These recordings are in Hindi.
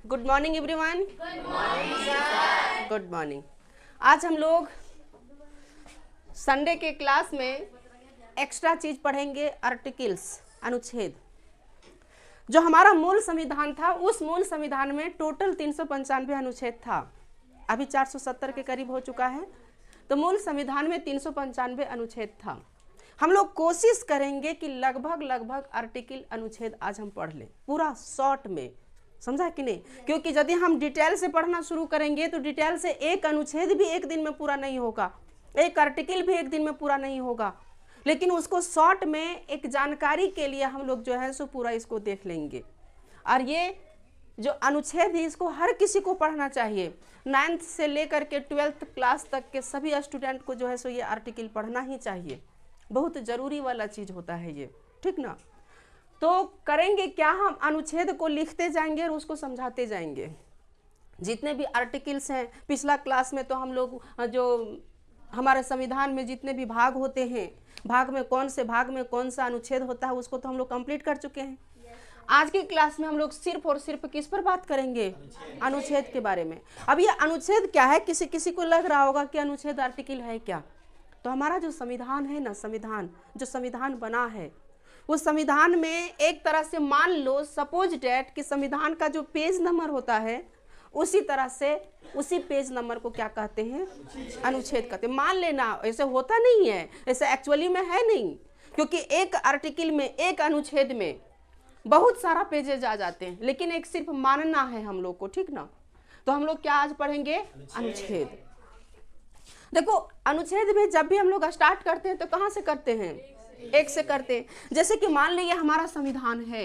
Good morning everyone. Good morning sir. Good morning. आज हम लोग संडे के क्लास में एक्स्ट्रा चीज पढ़ेंगे, आर्टिकल्स, अनुच्छेद। जो हमारा मूल संविधान था, उस मूल संविधान में टोटल 395 अनुच्छेद था। अभी 470 के करीब हो चुका है। तो मूल संविधान में 395 अनुच्छेद था। हम लोग कोशिश करेंगे कि लगभग आर्टिकल, अनुच्छेद आज हम पढ़ लें पूरा शॉर्ट में, समझा कि नहीं? क्योंकि यदि हम डिटेल से पढ़ना शुरू करेंगे तो डिटेल से एक अनुच्छेद भी एक दिन में पूरा नहीं होगा, एक आर्टिकल भी एक दिन में पूरा नहीं होगा। लेकिन उसको शॉर्ट में एक जानकारी के लिए हम लोग जो है सो पूरा इसको देख लेंगे। और ये जो अनुच्छेद है इसको हर किसी को पढ़ना चाहिए। 9th से लेकर के 12th क्लास तक के सभी स्टूडेंट को जो है सो ये आर्टिकल पढ़ना ही चाहिए। बहुत ज़रूरी वाला चीज़ होता है ये, ठीक ना? तो करेंगे क्या, हम अनुच्छेद को लिखते जाएंगे और उसको समझाते जाएंगे। जितने भी आर्टिकल्स हैं, पिछला क्लास में तो हम लोग जो हमारे संविधान में जितने भी भाग होते हैं, भाग में कौन से भाग में कौन सा अनुच्छेद होता है उसको तो हम लोग कंप्लीट कर चुके हैं। आज की क्लास में हम लोग सिर्फ और सिर्फ किस पर बात करेंगे? अनुच्छेद के बारे में। अब ये अनुच्छेद क्या है, किसी किसी को लग रहा होगा कि अनुच्छेद आर्टिकल है क्या। तो हमारा जो संविधान है ना, संविधान जो संविधान बना है, उस संविधान में एक तरह से मान लो, सपोज डेट कि संविधान का जो पेज नंबर होता है उसी तरह से उसी पेज नंबर को क्या कहते हैं? अनुच्छेद कहते हैं। मान लेना, ऐसे होता नहीं है, ऐसे एक्चुअली में है नहीं, क्योंकि एक आर्टिकल में, एक अनुच्छेद में बहुत सारा पेजेज आ जाते हैं, लेकिन एक सिर्फ मानना है हम लोग को, ठीक ना? तो हम लोग क्या आज पढ़ेंगे? अनुच्छेद। देखो, अनुच्छेद में जब भी हम लोग स्टार्ट करते हैं तो कहाँ से करते हैं? एक से करते हैं। जैसे कि मान लीजिए हमारा संविधान है,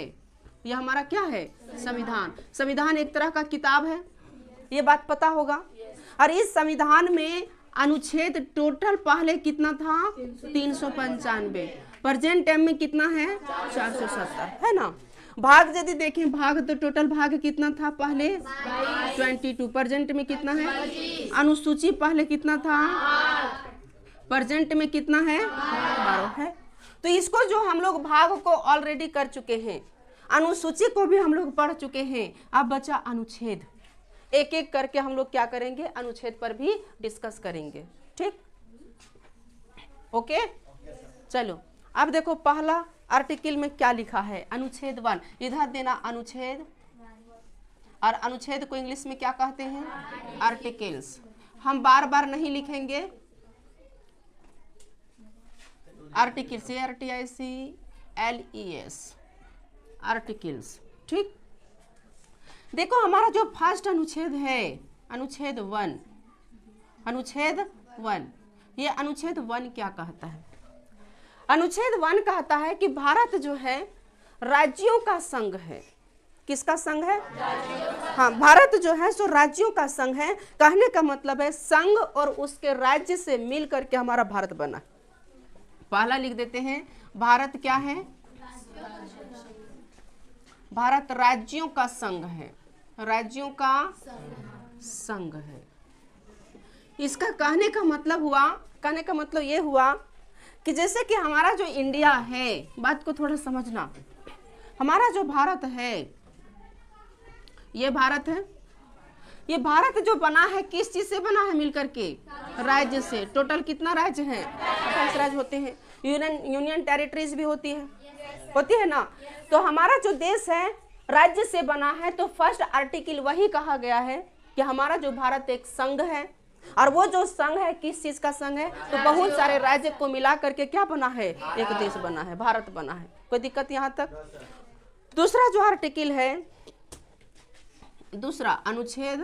यह हमारा क्या है? संविधान। संविधान एक तरह का किताब है, ये बात पता होगा। और इस संविधान में अनुच्छेद टोटल पहले कितना था? 395। प्रेजेंट टाइम में कितना है? 470, है ना? भाग यदि देखें, भाग तो टोटल भाग कितना था पहले? 22। प्रेजेंट में कितना है? अनुसूची पहले कितना था? प्रेजेंट में कितना है? 12 है। तो इसको जो हम लोग भाग को ऑलरेडी कर चुके हैं, अनुसूची को भी हम लोग पढ़ चुके हैं। अब बचा अनुच्छेद। एक एक करके हम लोग क्या करेंगे? अनुच्छेद पर भी डिस्कस करेंगे, ठीक? ओके, चलो अब देखो पहला आर्टिकल में क्या लिखा है? अनुच्छेद 1। इधर देना अनुच्छेद, और अनुच्छेद को इंग्लिश में क्या कहते हैं? आर्टिकल्स। हम बार बार नहीं लिखेंगे, आर्टिकल्स, ARTICLES, आर्टिकल्स, ठीक? देखो हमारा जो फर्स्ट अनुच्छेद है, अनुच्छेद 1, अनुच्छेद 1, ये अनुच्छेद 1 क्या कहता है? अनुच्छेद 1 कहता है कि भारत जो है राज्यों का संघ है। किसका संघ है? हाँ, भारत जो है सो राज्यों का संघ है। कहने का मतलब है संघ और उसके राज्य से मिल करके हमारा भारत बना। पहला लिख देते हैं, भारत क्या है? भारत राज्यों का संघ है, राज्यों का संघ है। इसका कहने का मतलब हुआ, कहने का मतलब ये हुआ कि जैसे कि हमारा जो इंडिया है, बात को थोड़ा समझना, हमारा जो भारत है, ये भारत है। ये भारत जो बना है किस चीज से बना है? मिलकर के राज्य से। टोटल कितना राज्य है? 28 राज्य होते हैं। यूनियन टेरिटरीज भी होती है ना? तो हमारा जो देश है राज्य से बना है। तो फर्स्ट आर्टिकल वही कहा गया है कि हमारा जो भारत एक संघ है, और वो जो संघ है किस चीज का संघ है? तो बहुत सारे राज्य को मिला करके क्या बना है? एक देश बना है, भारत बना है। कोई दिक्कत यहाँ तक? दूसरा जो आर्टिकल है, दूसरा अनुच्छेद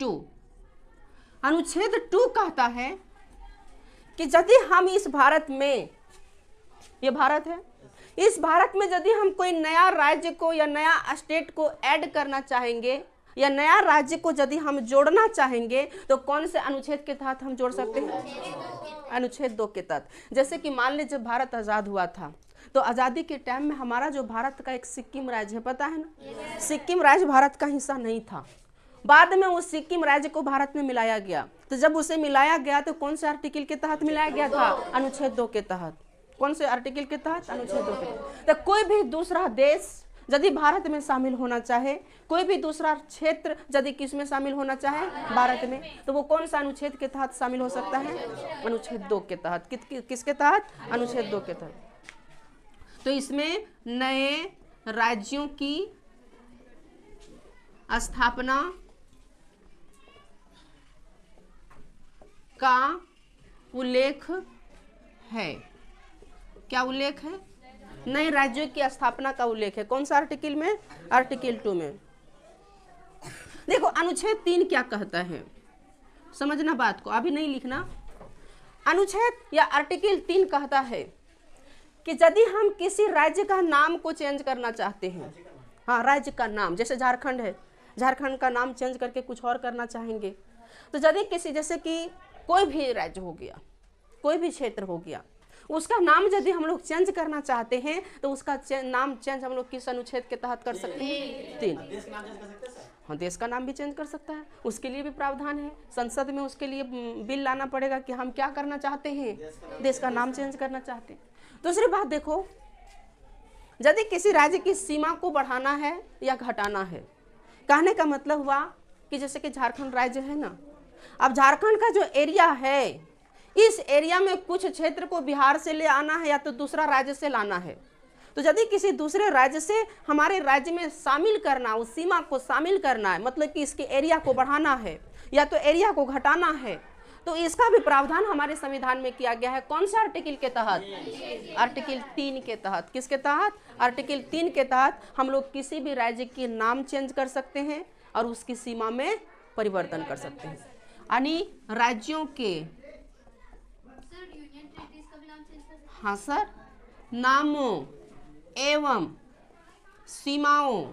2। अनुच्छेद 2 कहता है कि यदि हम इस भारत में, ये भारत है, इस भारत में यदि हम कोई नया राज्य को या नया स्टेट को ऐड करना चाहेंगे या नया राज्य को यदि हम जोड़ना चाहेंगे तो कौन से अनुच्छेद के तहत हम जोड़ सकते हैं? अनुच्छेद 2 के तहत। जैसे कि मान लीजिए जब भारत आज़ाद हुआ था तो आज़ादी के टाइम में हमारा जो भारत का एक सिक्किम राज्य है, पता है ना? सिक्किम राज्य भारत का हिस्सा नहीं था। बाद में उस सिक्किम राज्य को भारत में मिलाया गया। तो जब उसे मिलाया गया तो कौन से आर्टिकल के तहत मिलाया गया था? अनुच्छेद 2 के तहत। कौन से आर्टिकल के तहत? अनुच्छेद 2 के तहत। तो कोई भी दूसरा देश यदि भारत में शामिल होना चाहे, कोई भी दूसरा क्षेत्र यदि किस में शामिल होना चाहे, भारत में, तो वो कौन सा अनुच्छेद के तहत शामिल हो सकता है? अनुच्छेद 2 के तहत। किसके तहत? अनुच्छेद 2 के तहत। तो इसमें नए राज्यों की स्थापना का उल्लेख है। क्या उल्लेख है? नए राज्यों की स्थापना का उल्लेख है। कौन सा आर्टिकल में? आर्टिकल 2 में। देखो अनुच्छेद 3 क्या कहता है, समझना बात को, अभी नहीं लिखना। अनुच्छेद या आर्टिकल 3 कहता है कि यदि हम किसी राज्य का नाम को चेंज करना चाहते हैं, हाँ राज्य का नाम, जैसे झारखंड है, झारखंड का नाम चेंज करके कुछ और करना चाहेंगे, तो यदि किसी, जैसे कि कोई भी राज्य हो गया, कोई भी क्षेत्र हो गया, उसका नाम यदि हम लोग चेंज करना चाहते हैं तो उसका नाम चेंज हम लोग किस अनुच्छेद के तहत कर सकते हैं? 3। हाँ, देश का नाम भी चेंज कर सकता है, उसके लिए भी प्रावधान है। संसद में उसके लिए बिल लाना पड़ेगा कि हम क्या करना चाहते हैं, देश का नाम चेंज करना चाहते हैं। दूसरी बात देखो, यदि किसी राज्य की सीमा को बढ़ाना है या घटाना है, कहने का मतलब हुआ कि जैसे कि झारखंड राज्य है ना, अब झारखंड का जो एरिया है, इस एरिया में कुछ क्षेत्र को बिहार से ले आना है या तो दूसरा राज्य से लाना है। तो यदि किसी दूसरे राज्य से हमारे राज्य में शामिल करना, उस सीमा को शामिल करना है, मतलब कि इसके एरिया को बढ़ाना है या तो एरिया को घटाना है, तो इसका भी प्रावधान हमारे संविधान में किया गया है। कौन सा आर्टिकल के तहत? आर्टिकल 3 के तहत। किसके तहत? आर्टिकल 3 के तहत हम लोग किसी भी राज्य के नाम चेंज कर सकते हैं और उसकी सीमा में परिवर्तन कर सकते हैं। यानी राज्यों के, हाँ सर, नामों एवं सीमाओं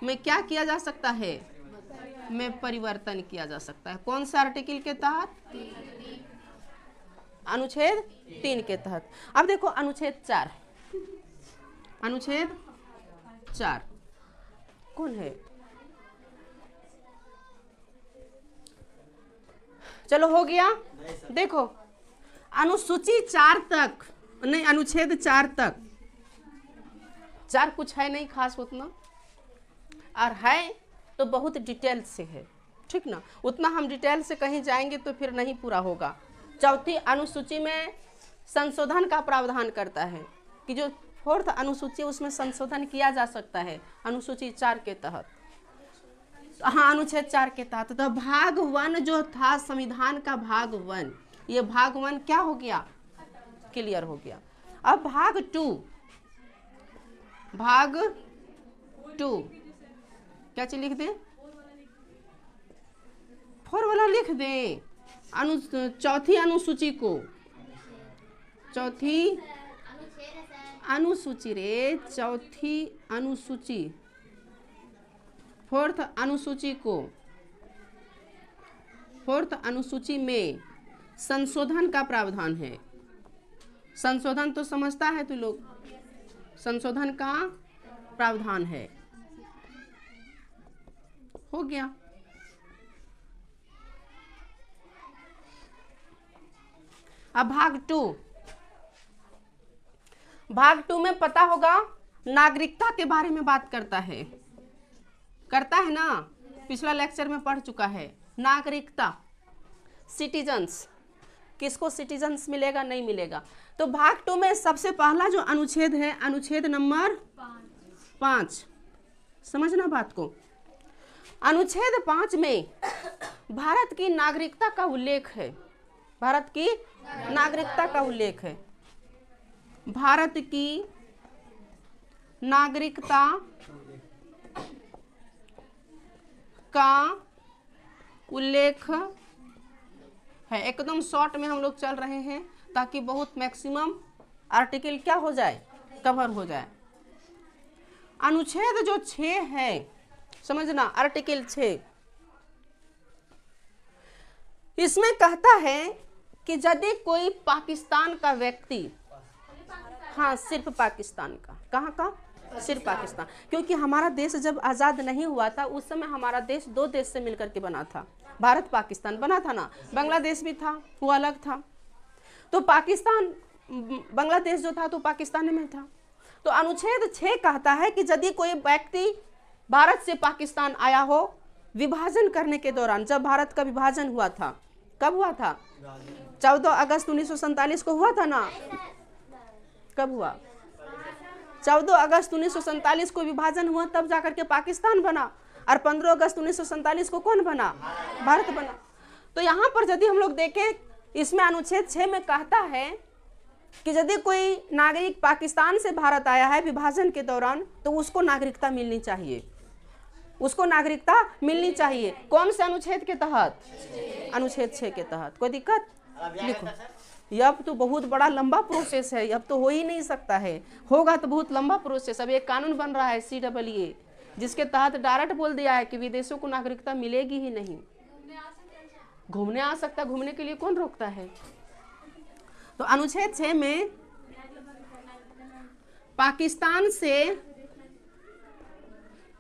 में क्या किया जा सकता है? में परिवर्तन किया जा सकता है। कौन सा आर्टिकल के तहत? अनुच्छेद 3 के तहत। अब देखो अनुच्छेद 4, अनुच्छेद 4 कौन है? चलो हो गया। देखो अनुसूची 4 तक, नहीं अनुच्छेद 4 तक, 4 कुछ है नहीं खास उतना, और है तो बहुत डिटेल से है, ठीक ना, उतना हम डिटेल से कहीं जाएंगे तो फिर नहीं पूरा होगा। चौथी अनुसूची में संशोधन का प्रावधान करता है कि जो 4th अनुसूची उसमें संशोधन किया जा सकता है अनुसूची 4 के तहत। हाँ, अनुच्छेद 4 के तहत। तो भाग 1 जो था संविधान का भाग 1, ये भाग 1 क्या हो गया? क्लियर हो गया। अब भाग 2, भाग 2 क्या चीज लिख दें? 4 वाला लिख दें। चौथी अनुसूची को, चौथी अनुसूची रे, चौथी अनुसूची, 4th अनुसूची को, 4th अनुसूची में संशोधन का प्रावधान है। संशोधन तो समझता है तू लोग, संशोधन का प्रावधान है। हो गया। अब भाग 2, भाग 2 में पता होगा नागरिकता के बारे में बात करता है ना, पिछला लेक्चर में पढ़ चुका है। नागरिकता, सिटीजन्स, किसको सिटीजन्स मिलेगा, नहीं मिलेगा। तो भाग 2 में सबसे पहला जो अनुच्छेद है, अनुच्छेद नंबर 5, समझना बात को। अनुच्छेद 5 में भारत की नागरिकता का उल्लेख है, भारत की नागरिकता का उल्लेख है। भारत की नागरिकता का उल्लेख है। एकदम शॉर्ट में हम लोग चल रहे हैं ताकि बहुत मैक्सिमम आर्टिकल क्या हो जाए, कवर हो जाए। अनुच्छेद जो 6 है, समझना, आर्टिकल 6, इसमें कहता है कि यदि कोई पाकिस्तान का व्यक्ति, हाँ सिर्फ पाकिस्तान का, कहाँ का? सिर्फ पाकिस्तान, क्योंकि हमारा देश जब आज़ाद नहीं हुआ था उस समय हमारा देश 2 देश से मिलकर के बना था, भारत पाकिस्तान बना था ना, बांग्लादेश भी था, वो अलग था। तो पाकिस्तान, बांग्लादेश जो था तो पाकिस्तान में था। तो अनुच्छेद 6 कहता है कि यदि कोई व्यक्ति भारत से पाकिस्तान आया हो विभाजन करने के दौरान, जब भारत का विभाजन हुआ था, कब हुआ था? 14 अगस्त 1947 को हुआ था ना? कब हुआ? 14 अगस्त 1947 को विभाजन हुआ, तब जाकर के पाकिस्तान बना, और 15 अगस्त 1947 को कौन बना? भारत बना। तो यहाँ पर यदि हम लोग देखें, इसमें अनुच्छेद 6 में कहता है कि यदि कोई नागरिक पाकिस्तान से भारत आया है विभाजन के दौरान तो उसको नागरिकता मिलनी चाहिए, उसको नागरिकता मिलनी चाहिए। कौन से अनुच्छेद के तहत? अनुच्छेद 6 के तहत। कोई दिक्कत? लिखो। ये अब तो बहुत बड़ा लंबा प्रोसेस है, अब तो हो ही नहीं सकता है, होगा तो बहुत लंबा प्रोसेस। अब एक कानून बन रहा है CAA, जिसके तहत डायरेक्ट बोल दिया है कि विदेशों को नागरिकता मिलेगी ही नहीं। घूमने आ सकता, घूमने के लिए कौन रोकता है? तो अनुच्छेद 6 में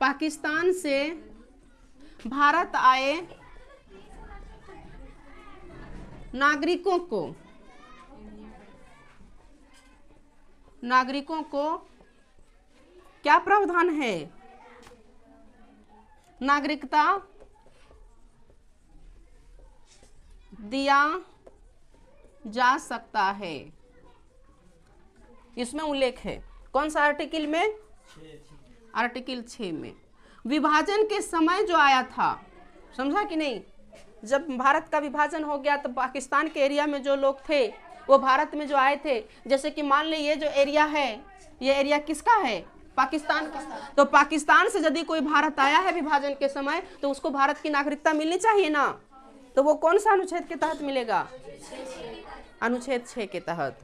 पाकिस्तान से भारत आए नागरिकों को क्या प्रावधान है? नागरिकता दिया जा सकता है। इसमें उल्लेख है कौन सा आर्टिकल में? आर्टिकल 6 में। विभाजन के समय जो आया था, समझा कि नहीं? जब भारत का विभाजन हो गया तो पाकिस्तान के एरिया में जो लोग थे वो भारत में जो आए थे, जैसे कि मान लीजिए ये जो एरिया है, ये एरिया किसका है? पाकिस्तान का। तो पाकिस्तान से यदि कोई भारत आया है विभाजन के समय तो उसको भारत की नागरिकता मिलनी चाहिए ना? तो वो कौन सा अनुच्छेद के तहत मिलेगा? अनुच्छेद 6 के तहत।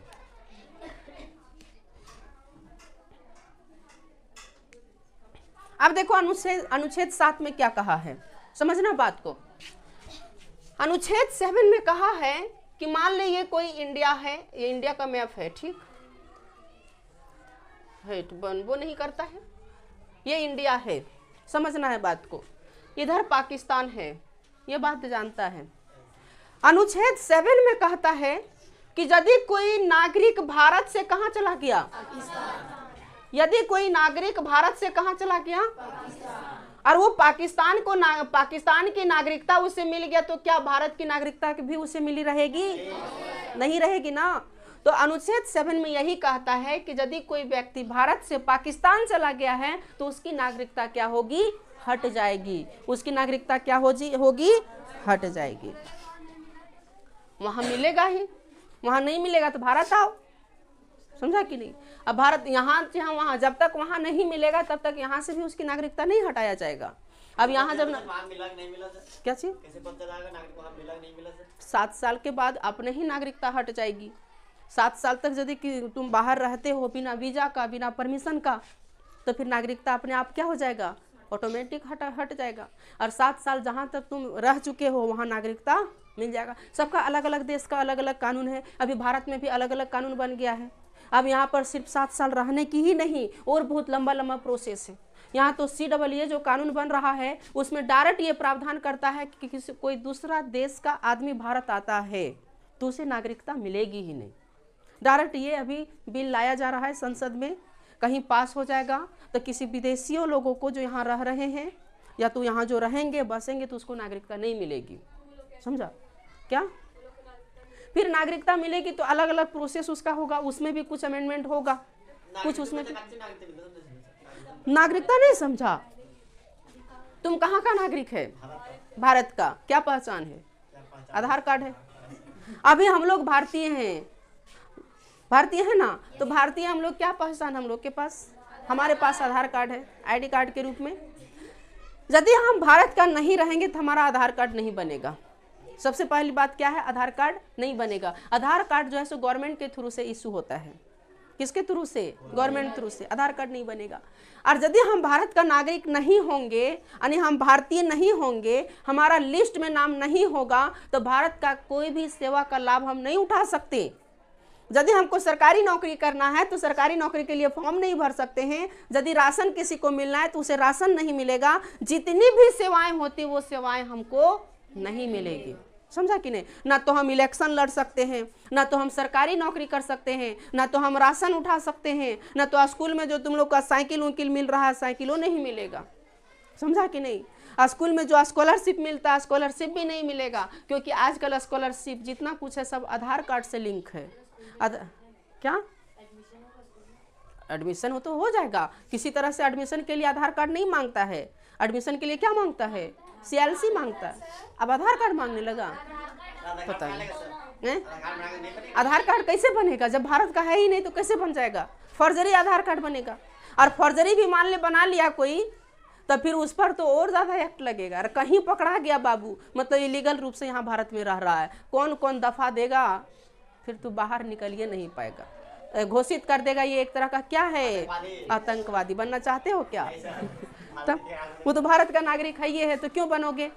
अब देखो अनुच्छेद 7 में क्या कहा है, समझना बात को। अनुच्छेद 7 में कहा है कि मान लीजिए कोई इंडिया है, ये इंडिया का मैप है, ठीक है, वो नहीं करता है, ये इंडिया है, समझना है बात को। इधर पाकिस्तान है, ये बात जानता है। अनुच्छेद 7 में कहता है कि यदि कोई नागरिक भारत से कहां चला गया? यदि कोई नागरिक भारत से कहां चला गया? और वो पाकिस्तान की नागरिकता उसे मिल गया तो क्या भारत की नागरिकता भी उसे मिली रहेगी? नहीं रहेगी ना। तो अनुच्छेद 7 में यही कहता है कि यदि कोई व्यक्ति भारत से पाकिस्तान चला गया है तो उसकी नागरिकता क्या होगी? हट जाएगी। उसकी नागरिकता क्या होगी? हट जाएगी। वहां मिलेगा ही, वहां नहीं मिलेगा तो भारत आओ, समझा कि नहीं? अब भारत यहाँ वहां, जब तक वहां नहीं मिलेगा तब तक यहाँ से भी उसकी नागरिकता नहीं हटाया जाएगा। अब यहाँ जब क्या चीज 7 साल के बाद अपने ही नागरिकता हट जाएगी। 7 साल तक यदि तुम बाहर रहते हो बिना वीजा का, बिना परमिशन का, तो फिर नागरिकता अपने आप क्या हो जाएगा? ऑटोमेटिक हट जाएगा। और 7 साल जहाँ तक तुम रह चुके हो वहाँ नागरिकता मिल जाएगा। सबका अलग अलग देश का अलग अलग कानून है। अभी भारत में भी अलग अलग कानून बन गया है। अब यहाँ पर सिर्फ 7 साल रहने की ही नहीं, और बहुत लंबा प्रोसेस है। यहाँ तो CAA जो कानून बन रहा है उसमें डायरेक्ट ये प्रावधान करता है कि कोई दूसरा देश का आदमी भारत आता है तो उसे नागरिकता मिलेगी ही नहीं। डायरेक्ट ये अभी बिल लाया जा रहा है संसद में, कहीं पास हो जाएगा तो किसी विदेशियों लोगों को जो यहाँ रह रहे हैं या तो यहाँ जो रहेंगे बसेंगे तो उसको नागरिकता नहीं मिलेगी। समझा क्या? फिर नागरिकता मिलेगी तो अलग अलग प्रोसेस उसका होगा, उसमें भी कुछ अमेंडमेंट होगा, कुछ उसमें नागरिकता नहीं समझा। तुम कहाँ का नागरिक है? भारत का। क्या पहचान है? आधार कार्ड है। अभी हम लोग भारतीय हैं, भारतीय है ना, तो भारतीय हम लोग क्या पहचान हम लोग के पास? हमारे पास आधार कार्ड है, ID कार्ड के रूप में। यदि हम भारत का नहीं रहेंगे तो हमारा आधार कार्ड नहीं बनेगा। सबसे पहली बात क्या है? आधार कार्ड नहीं बनेगा। आधार कार्ड जो है सो गवर्नमेंट के थ्रू से इशू होता है। किसके थ्रू से? गवर्नमेंट थ्रू से। आधार कार्ड नहीं बनेगा। और यदि हम भारत का नागरिक नहीं होंगे, यानी हम भारतीय नहीं होंगे, हमारा लिस्ट में नाम नहीं होगा, तो भारत का कोई भी सेवा का लाभ हम नहीं उठा सकते। यदि हमको सरकारी नौकरी करना है तो सरकारी नौकरी के लिए फॉर्म नहीं भर सकते हैं। यदि राशन किसी को मिलना है तो उसे राशन नहीं मिलेगा। जितनी भी सेवाएं होती वो सेवाएं हमको नहीं मिलेगी। समझा कि नहीं? ना तो हम इलेक्शन लड़ सकते हैं, ना तो हम सरकारी नौकरी कर सकते हैं, ना तो हम राशन उठा सकते हैं, ना तो स्कूल में जो तुम लोग का साइकिल उकिल मिल रहा है साइकिलों नहीं मिलेगा। समझा कि नहीं? स्कूल में जो स्कॉलरशिप मिलता है स्कॉलरशिप भी नहीं मिलेगा, क्योंकि आजकल स्कॉलरशिप जितना कुछ है सब आधार कार्ड से लिंक है। क्या एडमिशन हो तो हो जाएगा, किसी तरह से एडमिशन के लिए आधार कार्ड नहीं मांगता है। एडमिशन के लिए क्या मांगता है? CLC मांगता है। अब आधार कार्ड मांगने लगा, पता नहीं आधार कार्ड कैसे बनेगा जब भारत का है ही नहीं, तो कैसे बन जाएगा? फर्जरी आधार कार्ड बनेगा, और फर्जरी भी मान ले बना लिया कोई, तो फिर उस पर तो और ज़्यादा एक्ट लगेगा। और कहीं पकड़ा गया बाबू, मतलब इलीगल रूप से यहाँ भारत में रह रहा है, कौन कौन दफ़ा देगा, फिर तू बाहर निकलिए नहीं पाएगा, घोषित कर देगा ये एक तरह का क्या है, आतंकवादी। बनना चाहते हो क्या? तब वो तो भारत का नागरिक है ये है, तो क्यों बनोगे?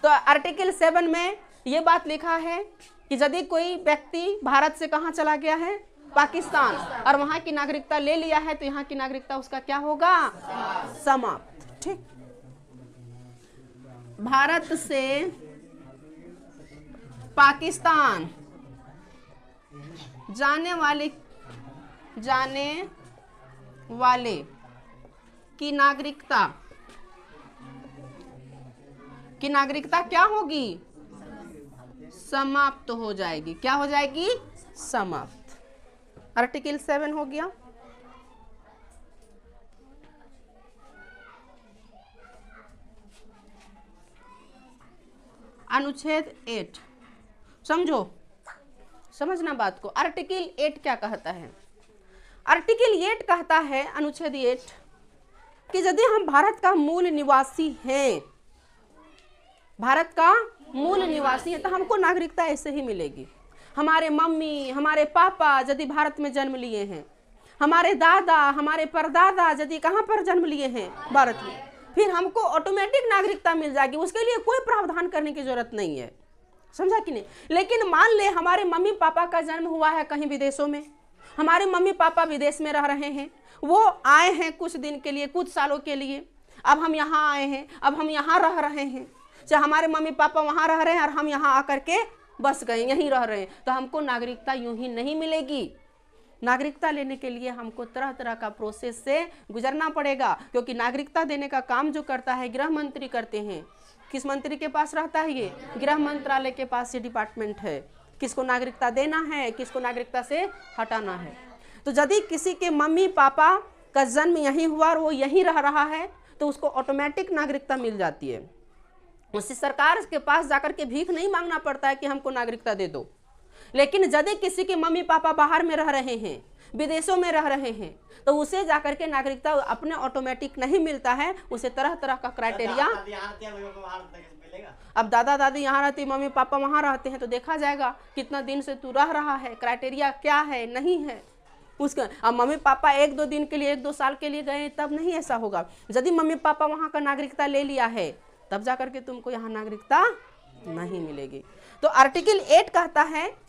तो आर्टिकल 7 में ये बात लिखा है कि यदि कोई व्यक्ति भारत से कहाँ चला गया है, पाकिस्तान, और वहाँ की नागरिकता ले लिया है, तो यहाँ की नागरिकता उसका क्या होगा? समाप्त। ठीक। भारत से पाकिस्तान जाने वाले की नागरिकता क्या होगी? समाप्त हो जाएगी। क्या हो जाएगी? समाप्त। आर्टिकल 7 हो गया। अनुच्छेद 8 समझो, समझना बात को। आर्टिकल 8 क्या कहता है? आर्टिकल 8 कहता है, अनुच्छेद 8, कि यदि हम भारत का मूल निवासी हैं, भारत का मूल निवासी है, तो हमको नागरिकता ऐसे ही मिलेगी। हमारे मम्मी हमारे पापा यदि भारत में जन्म लिए हैं, हमारे दादा हमारे परदादा यदि कहाँ पर जन्म लिए हैं? भारत में, फिर हमको ऑटोमेटिक नागरिकता मिल जाएगी। उसके लिए कोई प्रावधान करने की जरूरत नहीं है। समझा कि नहीं? लेकिन मान ले हमारे मम्मी पापा का जन्म हुआ है कहीं विदेशों में, हमारे मम्मी पापा विदेश में रह रहे हैं, वो आए हैं कुछ दिन के लिए, कुछ सालों के लिए, अब हम यहाँ आए हैं, अब हम यहाँ रह रहे हैं, चाहे हमारे मम्मी पापा वहाँ रह रहे हैं और हम यहाँ आकर के बस गए, यहीं रह रहे हैं, तो हमको नागरिकता यूं ही नहीं मिलेगी। नागरिकता लेने के लिए हमको तरह तरह का प्रोसेस से गुजरना पड़ेगा, क्योंकि नागरिकता देने का काम जो करता है गृह मंत्री करते हैं। किस मंत्री के पास रहता है ये? गृह मंत्रालय के पास ये डिपार्टमेंट है। किसको नागरिकता देना है, किसको नागरिकता से हटाना है। तो यदि किसी के मम्मी पापा का जन्म यहीं हुआ और वो यहीं रह रहा है, तो उसको ऑटोमेटिक नागरिकता मिल जाती है। उससे सरकार के पास जाकर के भीख नहीं मांगना पड़ता है कि हमको नागरिकता दे दो। लेकिन यदि किसी के मम्मी पापा बाहर में रह रहे हैं, विदेशों में रह रहे हैं, तो उसे जाकर के नागरिकता अपने ऑटोमेटिक नहीं मिलता है। उसे तरह तरह का क्राइटेरिया, अब दादा दादी यहाँ रहती, मम्मी पापा वहाँ रहते हैं, तो देखा जाएगा कितना दिन से तू रह रहा है, क्राइटेरिया क्या है, नहीं है उसका। अब मम्मी पापा 1-2 दिन के लिए 1-2 साल के लिए गए, तब नहीं ऐसा होगा। यदि मम्मी पापा वहाँ का नागरिकता ले लिया है, तब जाकर के तुमको यहाँ नागरिकता नहीं मिलेगी। तो आर्टिकल 8 कहता है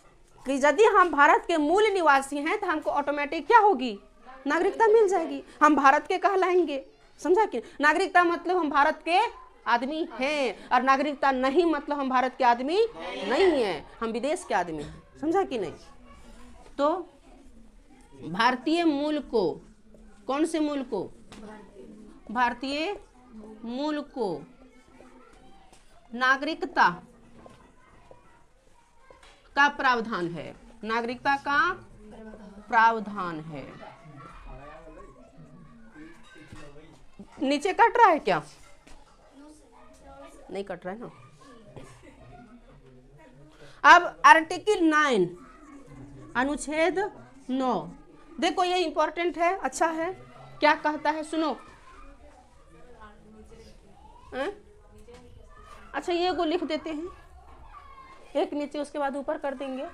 कि यदि हम भारत के मूल निवासी हैं, तो हमको ऑटोमेटिक क्या होगी? नागरिकता मिल जाएगी, हम भारत के कहलाएंगे। समझा कि नागरिकता मतलब हम भारत के आदमी हैं, और नागरिकता नहीं मतलब हम भारत के आदमी नहीं हैं, हम विदेश के आदमी हैं। समझा कि नहीं? तो भारतीय मूल को, कौन से मूल को? भारतीय मूल को नागरिकता का प्रावधान है, नागरिकता का प्रावधान है। नीचे कट रहा है क्या? नहीं कट रहा है ना। अब आर्टिकल 9 अनुच्छेद 9 देखो, ये इंपॉर्टेंट है, अच्छा है। क्या कहता है सुनो। अच्छा ये को लिख देते हैं, एक नीचे उसके बाद ऊपर कर देंगे।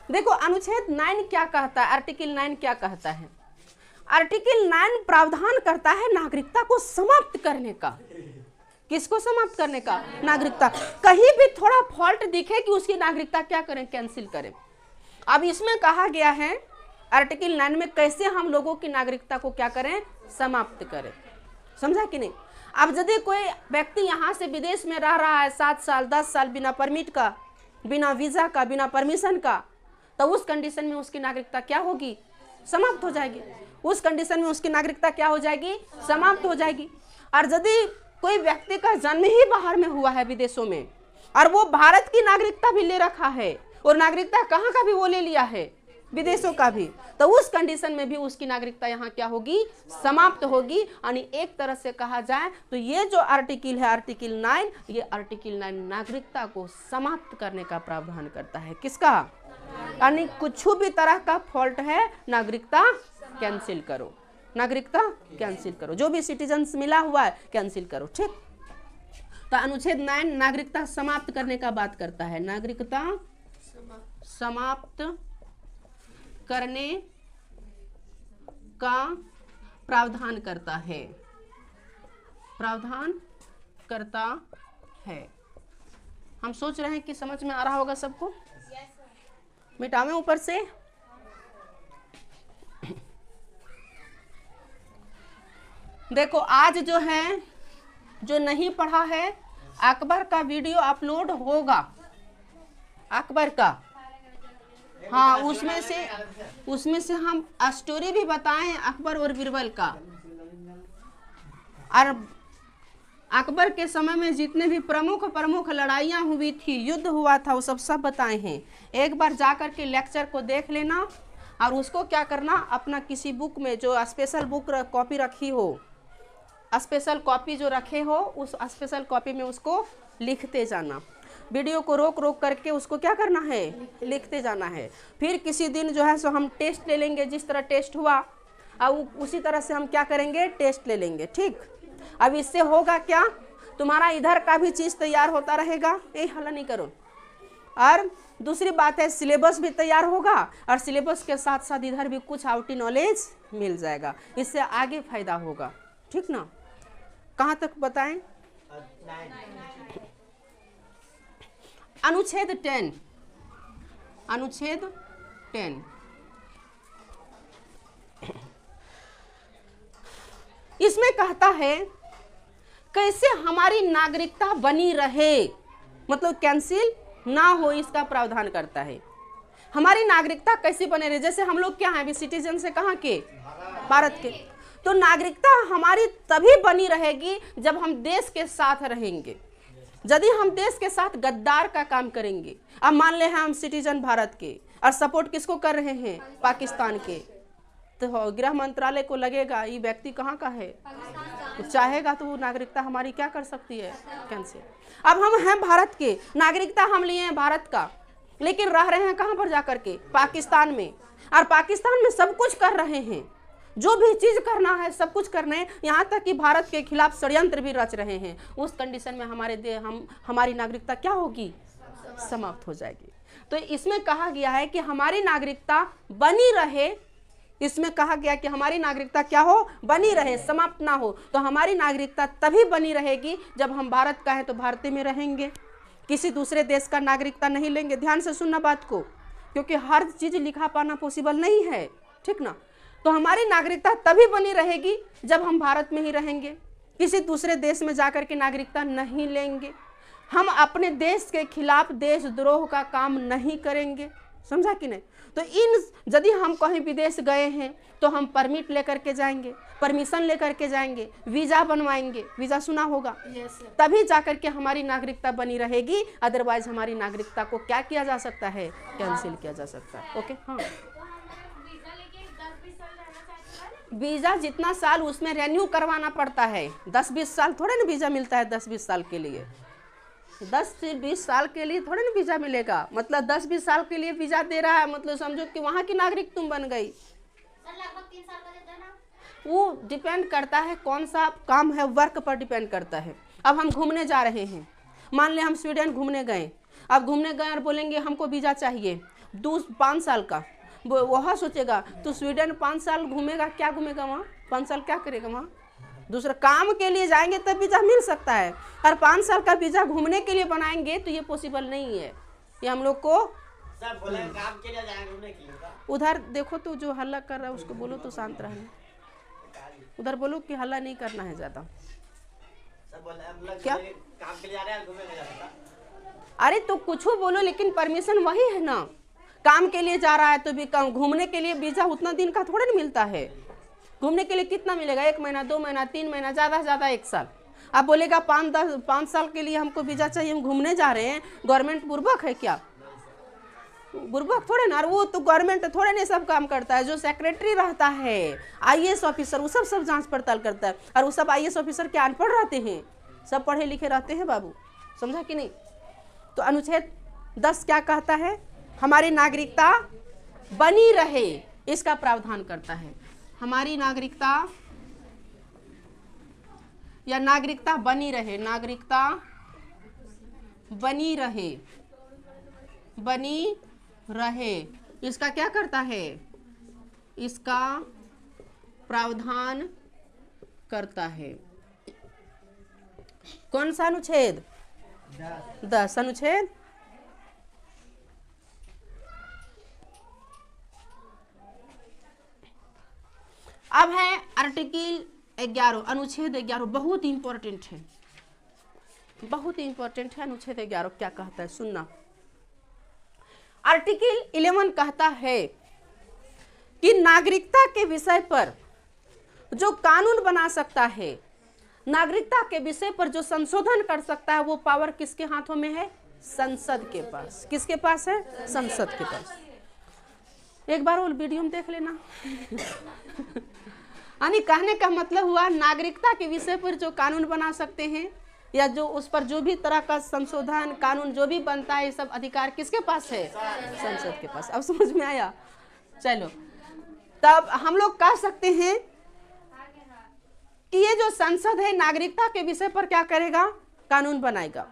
देखो अनुच्छेद 9 क्या कहता है, आर्टिकल 9 क्या कहता है। आर्टिकल 9 प्रावधान करता है नागरिकता को समाप्त करने का। किसको समाप्त करने का? नागरिकता। कहीं भी थोड़ा फॉल्ट दिखे कि उसकी नागरिकता क्या करें, कैंसिल करें। अब इसमें कहा गया है आर्टिकल 9 में कैसे हम लोगों की नागरिकता को क्या करें, समाप्त करें। समझा कि नहीं? अब यदि कोई व्यक्ति यहाँ से विदेश में रह रहा है 7 साल 10 साल बिना परमिट का, बिना वीजा का, बिना परमिशन का, तो उस कंडीशन में उसकी नागरिकता क्या होगी? समाप्त हो जाएगी। उस कंडीशन में उसकी नागरिकता क्या हो जाएगी? समाप्त हो जाएगी। और यदि कोई व्यक्ति का जन्म ही बाहर में हुआ है विदेशों में, और वो भारत की नागरिकता भी ले रखा है, और नागरिकता कहाँ का भी वो ले लिया है? विदेशों का भी, तो उस कंडीशन में भी उसकी नागरिकता यहाँ क्या होगी? समाप्त होगी। यानी एक तरह से कहा जाए तो ये जो आर्टिकल है, आर्टिकल 9, ये आर्टिकल 9 नागरिकता को समाप्त करने का प्रावधान करता है। किसका? यानी कुछ भी तरह का फॉल्ट है, नागरिकता कैंसिल करो, नागरिकता कैंसिल करो, जो भी सिटीजन्स मिला हुआ है कैंसिल करो। ठीक, तो अनुच्छेद 9 नागरिकता समाप्त करने का बात करता है, नागरिकता समाप्त करने का प्रावधान करता है, प्रावधान करता है। हम सोच रहे हैं कि समझ में आ रहा होगा सबको। मिटावें ऊपर से। देखो आज जो है, जो नहीं पढ़ा है, अकबर का वीडियो अपलोड होगा, अकबर का। हाँ, उसमें से हम स्टोरी भी बताएं अकबर और बीरबल का, और अकबर के समय में जितने भी प्रमुख लड़ाइयाँ हुई थी, युद्ध हुआ था, वो सब बताए हैं। एक बार जा कर के लेक्चर को देख लेना, और उसको क्या करना, अपना किसी बुक में जो स्पेशल बुक कॉपी रखी हो, स्पेशल कॉपी जो रखे हो, उस स्पेशल कॉपी में उसको लिखते जाना। वीडियो को रोक करके उसको क्या करना है? लिखते जाना है। फिर किसी दिन जो है सो हम टेस्ट ले लेंगे, जिस तरह टेस्ट हुआ अब उसी तरह से हम क्या करेंगे? टेस्ट ले लेंगे। ठीक, अब इससे होगा क्या, तुम्हारा इधर का भी चीज़ तैयार होता रहेगा, ये हल्ला नहीं करो। और दूसरी बात है, सिलेबस भी तैयार होगा, और सिलेबस के साथ साथ इधर भी कुछ आउटी नॉलेज मिल जाएगा, इससे आगे फायदा होगा। ठीक ना? कहाँ तक बताएं? अनुच्छेद 10, अनुच्छेद 10 इसमें कहता है कैसे हमारी नागरिकता बनी रहे, मतलब कैंसिल ना हो, इसका प्रावधान करता है। हमारी नागरिकता कैसे बने रहे? जैसे हम लोग क्या हैं अभी, सिटीजन से कहाँ के? भारत के। तो नागरिकता हमारी तभी बनी रहेगी जब हम देश के साथ रहेंगे। यदि हम देश के साथ गद्दार का काम करेंगे, अब मान ले हम सिटीजन भारत के और सपोर्ट किसको कर रहे हैं? पाकिस्तान के, तो गृह मंत्रालय को लगेगा ये व्यक्ति कहाँ का है, तो चाहेगा तो वो नागरिकता हमारी क्या कर सकती है? कैंसिल। अब हम हैं भारत के, नागरिकता हम लिए हैं भारत का, लेकिन रह रहे हैं कहाँ पर जाकर के? पाकिस्तान में। और पाकिस्तान में सब कुछ कर रहे हैं, जो भी चीज करना है सब कुछ करना है, यहाँ तक कि भारत के खिलाफ षड्यंत्र भी रच रहे हैं। उस कंडीशन में हमारी नागरिकता क्या होगी? समाप्त हो जाएगी। तो इसमें कहा गया है कि हमारी नागरिकता बनी रहे, इसमें कहा गया कि हमारी नागरिकता क्या हो? बनी रहे, समाप्त ना हो। तो हमारी नागरिकता तभी बनी रहेगी जब हम भारत का है तो भारत में रहेंगे, किसी दूसरे देश का नागरिकता नहीं लेंगे। ध्यान से सुनना बात को, क्योंकि हर चीज लिखा पाना पॉसिबल नहीं है। ठीक ना? तो हमारी नागरिकता तभी बनी रहेगी जब हम भारत में ही रहेंगे, किसी दूसरे देश में जाकर के नागरिकता नहीं लेंगे, हम अपने देश के खिलाफ देशद्रोह का काम नहीं करेंगे। समझा कि नहीं? तो यदि हम कहीं विदेश गए हैं तो हम परमिट लेकर के जाएंगे, परमिशन लेकर के जाएंगे, वीज़ा बनवाएंगे, वीज़ा सुना होगा, तभी जाकर के हमारी नागरिकता बनी रहेगी। अदरवाइज हमारी नागरिकता को क्या किया जा सकता है? कैंसिल किया जा सकता है। ओके, हाँ। वीज़ा जितना साल उसमें रेन्यू करवाना पड़ता है, 10-20 साल थोड़े ना वीज़ा मिलता है। 10-20 साल के लिए, 10 से 20 साल के लिए थोड़े ना वीज़ा मिलेगा। मतलब 10-20 साल के लिए वीज़ा दे रहा है, मतलब समझो कि वहाँ की नागरिक तुम बन गई। लगभग 3 साल का देते हैं ना। वो डिपेंड करता है कौन सा काम है, वर्क पर डिपेंड करता है। अब हम घूमने जा रहे हैं, मान लें हम स्वीडन घूमने गए, अब घूमने गए और बोलेंगे हमको वीज़ा चाहिए 5 साल का, वह सोचेगा तो स्वीडन 5 साल घूमेगा, क्या घूमेगा वहाँ? 5 साल क्या करेगा वहाँ? दूसरा काम के लिए जाएंगे तब वीज़ा मिल सकता है, और 5 साल का वीज़ा घूमने के लिए बनाएंगे तो ये पॉसिबल नहीं है। ये हम लोग को सब बोले काम के लिए जाएंगे घूमने के लिए। उधर देखो तो जो हल्ला कर रहा है उसको बोलो तो शांत रहना, उधर बोलो कि हल्ला नहीं करना है ज़्यादा। सर बोला हम लोग क्या? काम के लिए जा रहे हैं, घूमने नहीं जा सकता। अरे तो कुछ बोलो, लेकिन परमिशन वही है ना। काम के लिए जा रहा है तो भी घूमने के लिए वीजा उतना दिन का थोड़े ना मिलता है। घूमने के लिए कितना मिलेगा? 1 महीना, 2 महीना, 3 महीना, ज़्यादा से ज़्यादा 1 साल। आप बोलेगा 5 साल के लिए हमको वीजा चाहिए, हम घूमने जा रहे हैं, गवर्नमेंट बुर्बक है क्या? बुर्बक थोड़े ना। वो तो गवर्नमेंट थोड़े नहीं सब काम करता है। जो सेक्रेटरी रहता है, IAS ऑफिसर, वो सब जांच पड़ताल करता है। और वो सब IAS ऑफिसर क्या अनपढ़ रहते हैं? सब पढ़े लिखे रहते हैं बाबू, समझा कि नहीं? तो अनुच्छेद 10 क्या कहता है? हमारी नागरिकता बनी रहे, इसका प्रावधान करता है। हमारी नागरिकता या नागरिकता बनी रहे, नागरिकता बनी रहे, बनी रहे, इसका क्या करता है? इसका प्रावधान करता है। कौन सा अनुच्छेद? 10 अनुच्छेद। अब है आर्टिकल 11, अनुच्छेद 11। बहुत इंपॉर्टेंट है, बहुत इंपॉर्टेंट है अनुच्छेद 11 क्या कहता है, सुनना। आर्टिकल 11 कहता है कि नागरिकता के विषय पर जो कानून बना सकता है, नागरिकता के विषय पर जो संशोधन कर सकता है, वो पावर किसके हाथों में है? संसद के पास। किसके पास है? संसद के पास। एक बार वो वीडियो में देख लेना। यानी कहने का मतलब हुआ, नागरिकता के विषय पर जो कानून बना सकते हैं या जो उस पर जो भी तरह का संशोधन कानून जो भी बनता है, ये सब अधिकार किसके पास है? संसद के पास। अब समझ में आया? चलो, तब हम लोग कह सकते हैं कि ये जो संसद है नागरिकता के विषय पर क्या करेगा? कानून बनाएगा।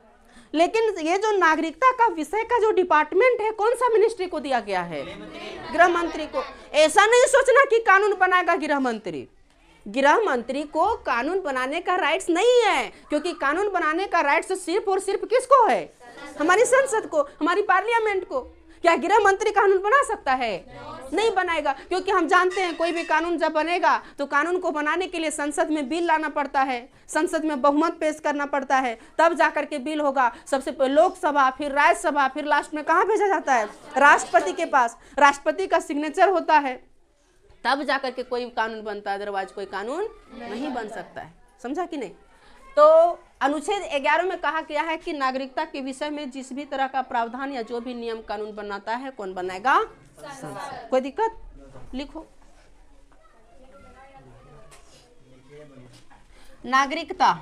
लेकिन ये जो नागरिकता का विषय का जो डिपार्टमेंट है, कौन सा मिनिस्ट्री को दिया गया है? गृह मंत्री को। ऐसा नहीं सोचना कि कानून बनाएगा गृह मंत्री। गृह मंत्री को कानून बनाने का राइट्स नहीं है, क्योंकि कानून बनाने का राइट्स सिर्फ और सिर्फ किसको है? हमारी संसद को, हमारी पार्लियामेंट को। क्या गृह मंत्री कानून बना सकता है? नहीं बनाएगा, क्योंकि हम जानते हैं कोई भी कानून जब बनेगा तो कानून को बनाने के लिए संसद में बिल लाना पड़ता है, संसद में बहुमत पेश करना पड़ता है, तब जाकर के बिल होगा। सबसे पहले लोकसभा, फिर राज्यसभा, फिर लास्ट में कहाँ भेजा जाता है? राष्ट्रपति के पास। राष्ट्रपति का सिग्नेचर होता है, तब जाकर के कोई कानून बनता है, अदरवाइज कोई कानून नहीं बन सकता है। समझा कि नहीं? तो अनुच्छेद 11 में कहा गया है कि नागरिकता के विषय में जिस भी तरह का प्रावधान या जो भी नियम कानून बनाता है, कौन बनाएगा? संसद। कोई दिक्कत? लिखो। नागरिकता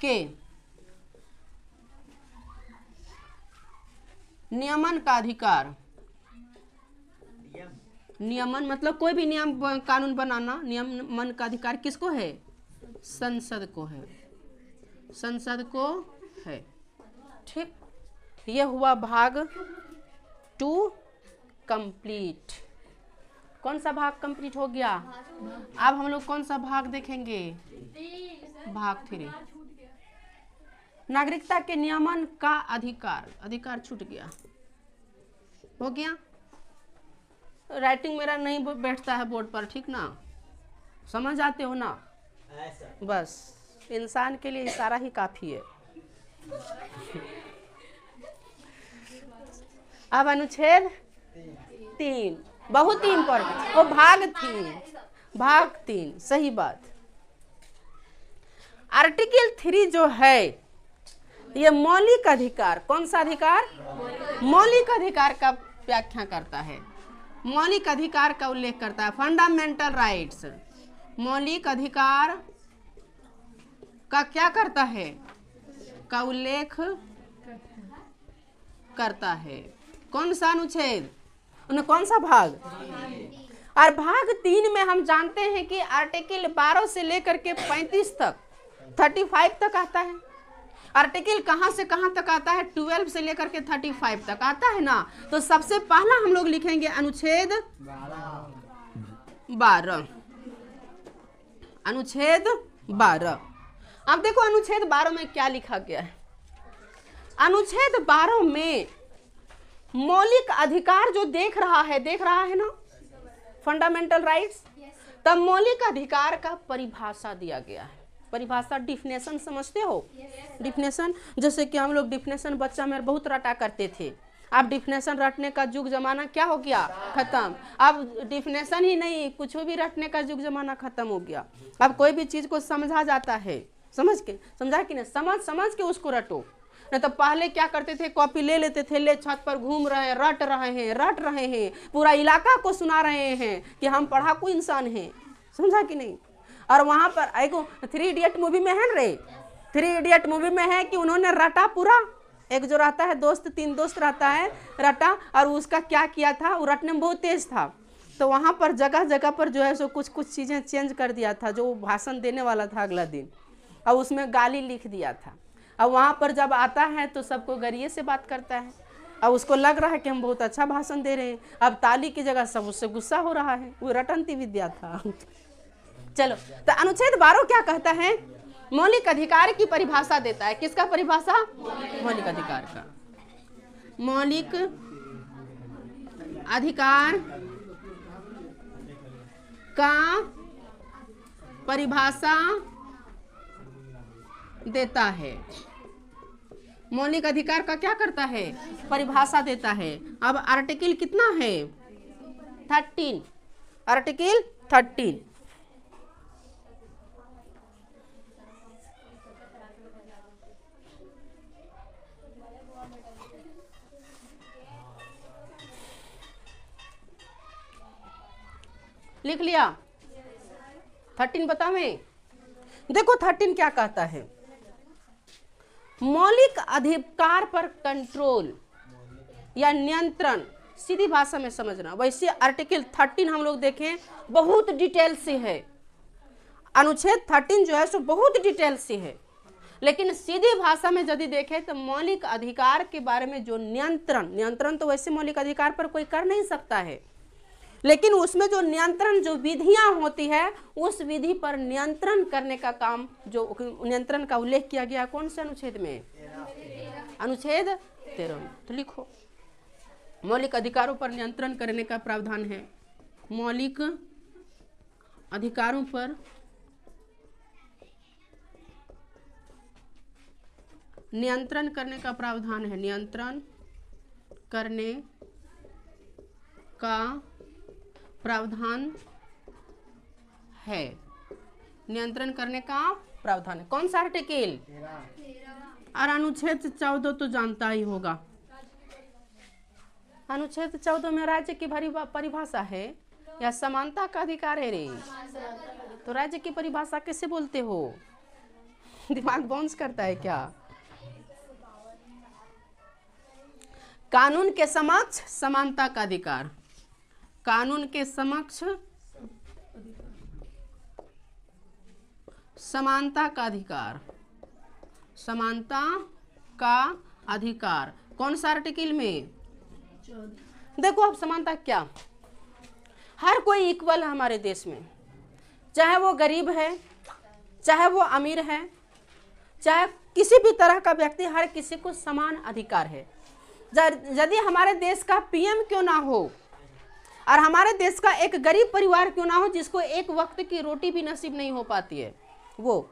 के नियमन का अधिकार, नियमन मतलब कोई भी नियम कानून बनाना, नियमन का अधिकार किसको है? संसद को है, संसद को है। ठीक, ये हुआ भाग 2 कंप्लीट। कौन सा भाग कंप्लीट हो गया? अब हम लोग कौन सा भाग देखेंगे? भाग 3, नागरिकता के नियमन का अधिकार। अधिकार छूट गया, हो गया। राइटिंग मेरा नहीं बैठता है बोर्ड पर, ठीक ना? समझ आते हो ना? बस इंसान के लिए इशारा ही काफी है। अब अनुच्छेद 3 बहुत ही इंपॉर्टेंट। वो भाग 3 सही बात। आर्टिकल 3 जो है ये मौलिक अधिकार, कौन सा अधिकार? मौलिक अधिकार का व्याख्या करता है, मौलिक अधिकार का उल्लेख करता है। फंडामेंटल राइट्स, मौलिक अधिकार का क्या करता है? का उल्लेख करता है। कौन सा अनुच्छेद? कौन सा भाग? और भाग 3 में हम जानते हैं कि आर्टिकल 12 से लेकर के 35 तक, 35 तक आता है। आर्टिकल कहाँ से कहाँ तक आता है? 12 से लेकर के 35 तक आता है ना। तो सबसे पहला हम लोग लिखेंगे अनुच्छेद 12। अनुच्छेद 12। अब देखो अनुच्छेद 12 में क्या लिखा गया है। अनुच्छेद 12 में मौलिक अधिकार जो देख रहा है ना, फंडामेंटल राइट्स, तब मौलिक अधिकार का परिभाषा दिया गया है। परिभाषा डिफिनेशन समझते हो? डिफिनेशन, जैसे कि हम लोग डिफिनेशन बच्चा में बहुत रटा करते थे। अब डिफिनेशन रटने का युग जमाना क्या हो गया? खत्म। अब डिफिनेशन ही नहीं, कुछ भी रटने का युग जमाना खत्म हो गया। अब कोई भी चीज को समझा जाता है, समझा कि नहीं, समझ के उसको रटो। नहीं तो पहले क्या करते थे, कॉपी ले लेते थे, ले छत पर घूम रहे हैं, रट रहे हैं, पूरा इलाका को सुना रहे हैं कि हम पढ़ाकू इंसान हैं, समझा कि नहीं। और वहां पर एक 3 इडियट मूवी में है रे, 3 इडियट मूवी में है कि उन्होंने रटा पूरा। एक जो रहता है दोस्त, 3 दोस्त रहता है, रटा, और उसका क्या किया था, वो रटने में बहुत तेज था, तो वहां पर जगह जगह पर जो है सो कुछ चीजें चेंज कर दिया था जो भाषण देने वाला था अगला दिन, और उसमें गाली लिख दिया था। अब वहाँ पर जब आता है तो सबको गरिए से बात करता है, अब उसको लग रहा है कि हम बहुत अच्छा भाषण दे रहे हैं। अब ताली की जगह सब उससे गुस्सा हो रहा है, वो रटंती विद्या था। चलो, तो अनुच्छेद 12 क्या कहता है? मौलिक अधिकार की परिभाषा देता है। किसका परिभाषा? मौलिक अधिकार का। मौलिक अधिकार का परिभाषा देता है। मौलिक अधिकार का क्या करता है? परिभाषा देता है। अब आर्टिकल कितना है? 13, आर्टिकल 13। लिख लिया? 13 बतावें? देखो 13 क्या कहता है? मौलिक अधिकार पर कंट्रोल या नियंत्रण, सीधी भाषा में समझना। वैसे आर्टिकल 13 हम लोग देखें बहुत डिटेल से है, अनुच्छेद 13 जो है सो बहुत डिटेल से है, लेकिन सीधी भाषा में यदि देखें तो मौलिक अधिकार के बारे में जो नियंत्रण तो वैसे मौलिक अधिकार पर कोई कर नहीं सकता है, लेकिन उसमें जो नियंत्रण, जो विधियां होती है, उस विधि पर नियंत्रण करने का काम, जो नियंत्रण का उल्लेख किया गया कौन से अनुच्छेद में? अनुच्छेद 13 में। तो लिखो, मौलिक अधिकारों पर नियंत्रण करने का प्रावधान है। मौलिक अधिकारों पर नियंत्रण करने का प्रावधान है। नियंत्रण करने का प्रावधान है। नियंत्रण करने का प्रावधान है। कौन सा आर्टिकल? और अनुच्छेद 14 तो जानता ही होगा। अनुच्छेद 14 में राज्य की परिभाषा है या समानता का अधिकार है रे? तो राज्य की परिभाषा कैसे बोलते हो? दिमाग बाउंस करता है क्या? कानून के समक्ष समानता का अधिकार। कानून के समक्ष समानता का अधिकार। समानता का अधिकार कौन सा आर्टिकल में? देखो अब समानता क्या, हर कोई इक्वल है हमारे देश में, चाहे वो गरीब है, चाहे वो अमीर है, चाहे किसी भी तरह का व्यक्ति, हर किसी को समान अधिकार है। यदि हमारे देश का पीएम क्यों ना हो और हमारे देश का एक गरीब परिवार क्यों ना हो जिसको एक वक्त की रोटी भी नसीब नहीं हो पाती है, वो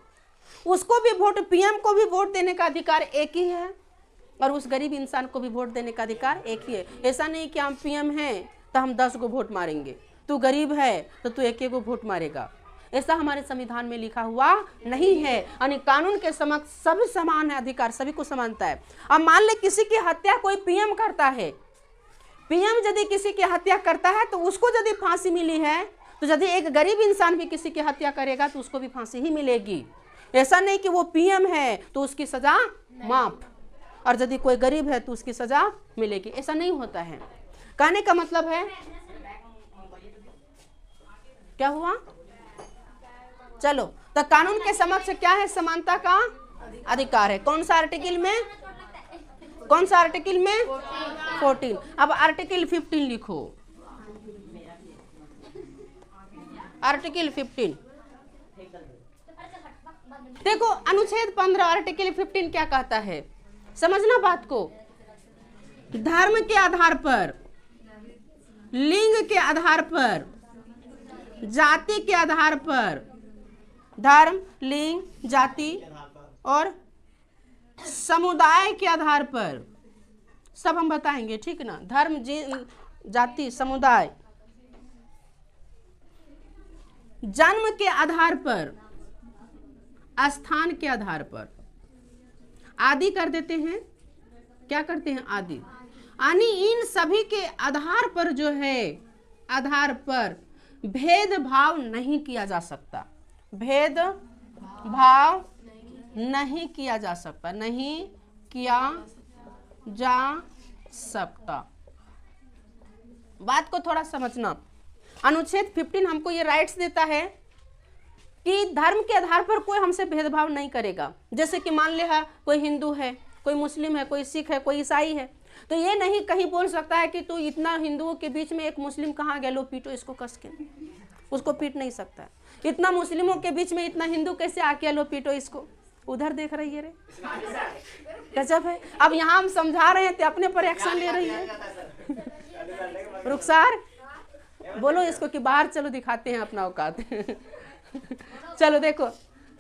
उसको भी वोट, पीएम को भी वोट देने का अधिकार एक ही है और उस गरीब इंसान को भी वोट देने का अधिकार एक ही है। ऐसा नहीं कि हम पीएम हैं तो हम 10 को वोट मारेंगे, तू गरीब है तो तू एक को वोट मारेगा, ऐसा हमारे संविधान में लिखा हुआ नहीं है। यानी कानून के समक्ष सभी समान है, अधिकार सभी को समानता है। अब मान ले किसी की हत्या कोई पीएम करता है, पीएम यदि किसी की हत्या करता है तो उसको यदि फांसी मिली है, तो यदि एक गरीब इंसान भी किसी की हत्या करेगा तो उसको भी फांसी ही मिलेगी। ऐसा नहीं कि वो पीएम है तो उसकी सजा माफ, और यदि कोई गरीब है तो उसकी सजा मिलेगी, ऐसा नहीं होता है। कहने का मतलब है क्या हुआ? चलो, तो कानून के समक्ष क्या है? समानता का अधिकार है। कौन सा आर्टिकल में? कौन सा आर्टिकल में? 14। अब आर्टिकल 15 लिखो। आर्टिकल 15 देखो, अनुच्छेद 15 आर्टिकल 15 क्या कहता है? समझना बात को। धर्म के आधार पर, लिंग के आधार पर, जाति के आधार पर, धर्म, लिंग, जाति और समुदाय के आधार पर सब हम बताएंगे, ठीक ना। धर्म, जाति, समुदाय, जन्म के आधार पर, स्थान के आधार पर, आदि कर देते हैं। क्या करते हैं? आदि। यानी इन सभी के आधार पर जो है, आधार पर भेदभाव नहीं किया जा सकता, भेदभाव नहीं किया जा सकता, नहीं किया जा सकता। बात को थोड़ा समझना। अनुच्छेद 15 हमको ये राइट्स देता है कि धर्म के आधार पर कोई हमसे भेदभाव नहीं करेगा। जैसे कि मान लिया कोई हिंदू है, कोई मुस्लिम है, कोई सिख है, कोई ईसाई है, तो ये नहीं कहीं बोल सकता है कि तू इतना हिंदुओं के बीच में एक मुस्लिम कहाँ गया, लो पीटो इसको कस के। उसको पीट नहीं सकता है। इतना मुस्लिमों के बीच में इतना हिंदू कैसे आ गया, लो पीटो इसको। उधर देख रही है रे, गजब है। अब यहाँ हम समझा रहे हैं तो अपने पर एक्शन ले रही है। रुखसार बोलो इसको कि बाहर चलो, दिखाते हैं अपना औकात। चलो देखो,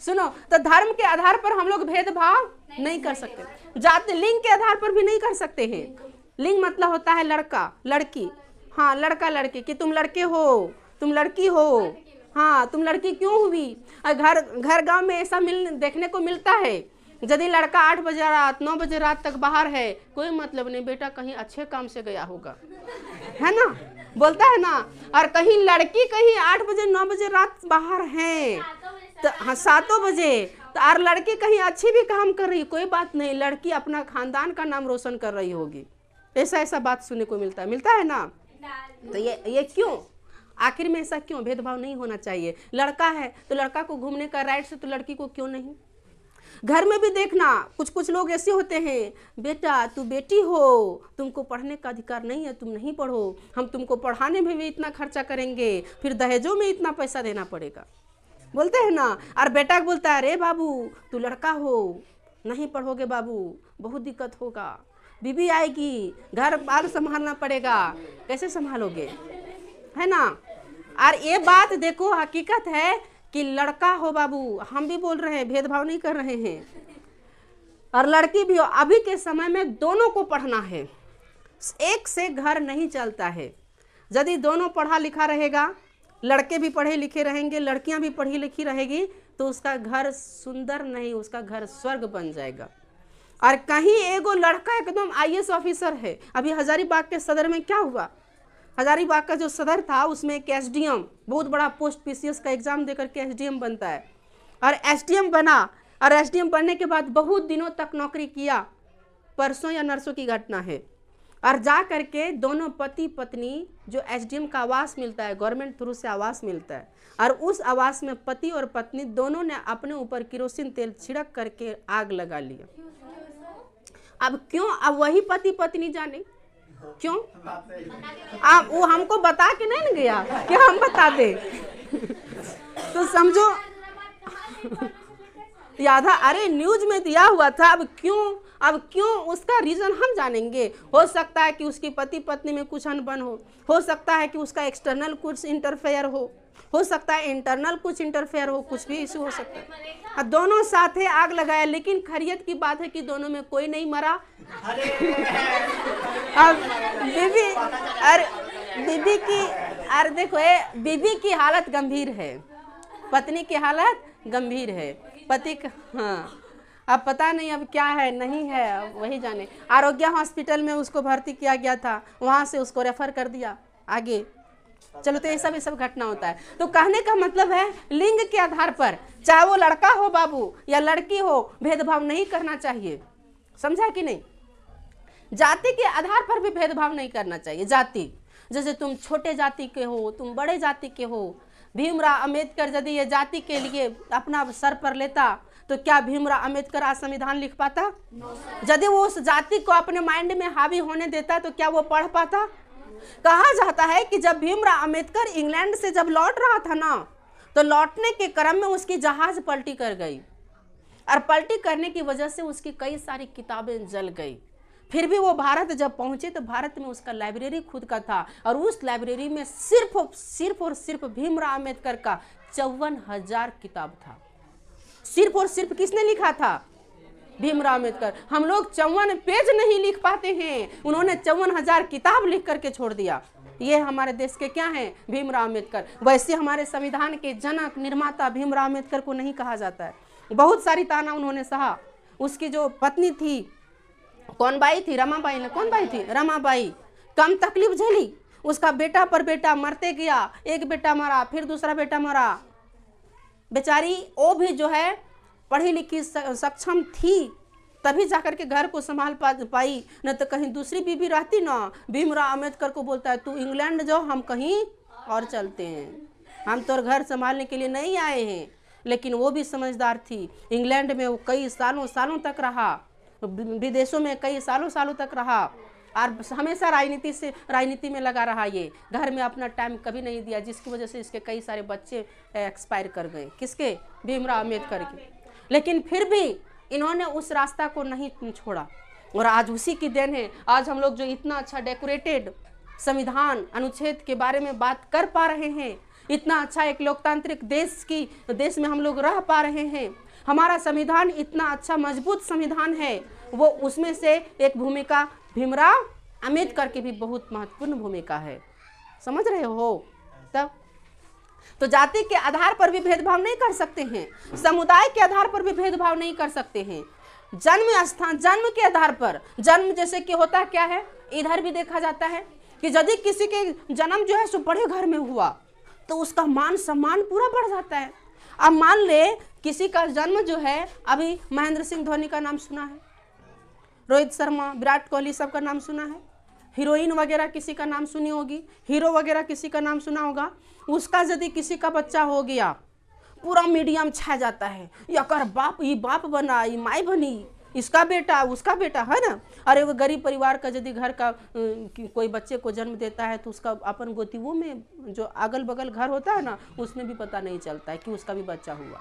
सुनो, तो धर्म के आधार पर हम लोग भेदभाव नहीं कर सकते। जाति, लिंग के आधार पर भी नहीं कर सकते हैं। लिंग मतलब होता है लड़का, लड़की। हाँ, लड़का लड़की, कि तुम लड़के हो, तुम लड़की हो, हाँ तुम लड़की क्यों हुई। घर गांव में ऐसा देखने को मिलता है। यदि लड़का 8 बजे रात, 9 बजे रात तक बाहर है, कोई मतलब नहीं, बेटा कहीं अच्छे काम से गया होगा, है ना, बोलता है ना। और कहीं लड़की कहीं 8 बजे 9 बजे रात बाहर है, तो हाँ 7 बजे, तो और लड़की कहीं अच्छी भी काम कर रही, कोई बात नहीं, लड़की अपना खानदान का नाम रोशन कर रही होगी। ऐसा बात सुनने को मिलता है ना। तो ये क्यों, आखिर में ऐसा क्यों? भेदभाव नहीं होना चाहिए। लड़का है तो लड़का को घूमने का राइट है, तो लड़की को क्यों नहीं। घर में भी देखना, कुछ लोग ऐसे होते हैं, बेटा तू बेटी हो, तुमको पढ़ने का अधिकार नहीं है, तुम नहीं पढ़ो, हम तुमको पढ़ाने में भी इतना खर्चा करेंगे, फिर दहेजों में इतना पैसा देना पड़ेगा, बोलते हैं ना। और बेटा बोलता है, अरे बाबू तू लड़का हो, नहीं पढ़ोगे बाबू, बहुत दिक्कत होगा, बीबी आएगी, घर बार संभालना पड़ेगा, कैसे संभालोगे, है ना। और ये बात देखो, हकीकत है कि लड़का हो बाबू, हम भी बोल रहे हैं, भेदभाव नहीं कर रहे हैं, और लड़की भी हो, अभी के समय में दोनों को पढ़ना है। एक से घर नहीं चलता है। यदि दोनों पढ़ा लिखा रहेगा, लड़के भी पढ़े लिखे रहेंगे, लड़कियां भी पढ़ी लिखी रहेगी, तो उसका घर सुंदर नहीं, उसका घर स्वर्ग बन जाएगा। और कहीं एगो लड़का एकदम IAS ऑफिसर है। अभी हजारीबाग के सदर में क्या हुआ, हजारीबाग का जो सदर था उसमें एक SDM, बहुत बड़ा पोस्ट, PCS का एग्जाम देकर के SDM बनता है, और SDM बना, और SDM बनने के बाद बहुत दिनों तक नौकरी किया। परसों या नरसों की घटना है। और जा करके दोनों पति पत्नी, जो SDM का आवास मिलता है, गवर्नमेंट थ्रू से आवास मिलता है, और उस आवास में पति और पत्नी दोनों ने अपने ऊपर केरोसिन तेल छिड़क करके आग लगा लिया। अब क्यों, अब वही पति पत्नी जाने क्यों। आप वो हमको बता के नहीं ना गया कि हम बता दे। तो समझो याद है, अरे न्यूज में दिया हुआ था। अब क्यों उसका रीजन हम जानेंगे। हो सकता है कि उसकी पति पत्नी में कुछ अनबन हो सकता है कि उसका एक्सटर्नल कुछ इंटरफेयर हो सकता है इंटरनल कुछ इंटरफेयर हो, कुछ भी इशू हो सकता है। दोनों साथ आग लगाया, लेकिन खैरियत की बात है कि दोनों में कोई नहीं मरा। अब बीबी की, अरे देखो बीबी की हालत गंभीर है, पत्नी की हालत गंभीर है, पति का, हाँ अब पता नहीं अब क्या है नहीं है, अब वही जाने। आरोग्य हॉस्पिटल में उसको भर्ती किया गया था, वहाँ से उसको रेफर कर दिया आगे। चलो, तो ये सब घटना होता है। तो कहने का मतलब है, लिंग के आधार पर, चाहे वो लड़का हो बाबू या लड़की हो, भेदभाव नहीं करना चाहिए। समझा कि नहीं। जाति के आधार पर भी भेदभाव नहीं करना चाहिए। जाति, जैसे तुम छोटे जाति के हो, तुम बड़े जाति के हो। भीमराव अंबेडकर यदि ये जाति के लिए अपना सर पर लेता, तो क्या भीमराव अंबेडकर आज संविधान लिख पाता? यदि वो उस जाति को अपने माइंड में हावी होने देता, तो क्या वो पढ़ पाता? कहा जाता है कि जब भीमराव अंबेडकर इंग्लैंड से जब लौट रहा था ना, तो लौटने के क्रम में उसकी जहाज पलटी कर गई, और पलटी करने की वजह से उसकी कई सारी किताबें जल गई। फिर भी वो भारत जब पहुंचे तो भारत में उसका लाइब्रेरी खुद का था, और उस लाइब्रेरी में सिर्फ और सिर्फ भीमराव अम्बेडकर का 54,000 किताब था। सिर्फ और सिर्फ किसने लिखा था? भीमराव अम्बेडकर। हम लोग 54 पेज नहीं लिख पाते हैं, उन्होंने 54,000 किताब लिख करके छोड़ दिया। ये हमारे देश के क्या हैं? भीमराव अम्बेडकर। वैसे हमारे संविधान के जनक निर्माता भीमराव अम्बेडकर को नहीं कहा जाता है। बहुत सारी ताना उन्होंने सहा। उसकी जो पत्नी थी, कौन बाई थी? रमाबाई ने। कौन बाई थी? रमाबाई। कम तकलीफ झेली। उसका बेटा पर बेटा मरते गया, एक बेटा मरा, फिर दूसरा बेटा मरा। बेचारी वो भी जो है पढ़ी लिखी सक्षम थी, तभी जाकर के घर को संभाल पाई, न तो कहीं दूसरी बीबी रहती ना। भीमराव अम्बेडकर को बोलता है तू इंग्लैंड जाओ, हम कहीं और चलते हैं, हम तो घर संभालने के लिए नहीं आए हैं। लेकिन वो भी समझदार थी। इंग्लैंड में वो कई सालों तक रहा, विदेशों में कई सालों तक रहा, और हमेशा राजनीति में लगा रहा। ये घर में अपना टाइम कभी नहीं दिया, जिसकी वजह से इसके कई सारे बच्चे एक्सपायर कर गए। किसके? भीमराव अम्बेडकर के। लेकिन फिर भी इन्होंने उस रास्ता को नहीं छोड़ा, और आज उसी की देन है। आज हम लोग जो इतना अच्छा डेकोरेटेड संविधान अनुच्छेद के बारे में बात कर पा रहे हैं, इतना अच्छा एक लोकतांत्रिक देश में हम लोग रह पा रहे हैं। हमारा संविधान इतना अच्छा मजबूत संविधान है, वो उसमें से एक भूमिका भीमराव अम्बेडकर की भी बहुत महत्वपूर्ण भूमिका है। समझ रहे हो? तब तो जाति के आधार पर भी भेदभाव नहीं कर सकते हैं, समुदाय के आधार पर भी भेदभाव नहीं कर सकते हैं। जन्म स्थान, जन्म के आधार पर, जन्म जैसे कि होता क्या है, इधर भी देखा जाता है कि यदि किसी के जन्म जो है सो बड़े घर में हुआ तो उसका मान सम्मान पूरा बढ़ जाता है। अब मान ले किसी का जन्म जो है, अभी महेंद्र सिंह धोनी का नाम सुना है, रोहित शर्मा, विराट कोहली सबका नाम सुना है, हीरोइन वगैरह किसी का नाम सुनी होगी, हीरो वगैरह किसी का नाम सुना होगा। उसका यदि किसी का बच्चा हो गया, पूरा मीडियम छा जाता है, यकर बाप, ये बाप बना, ये माई बनी, इसका बेटा, उसका बेटा, है ना। अरे वो गरीब परिवार का यदि घर का कोई बच्चे को जन्म देता है तो उसका अपन गोतियों में जो अगल बगल घर होता है ना, उसमें भी पता नहीं चलता है कि उसका भी बच्चा हुआ।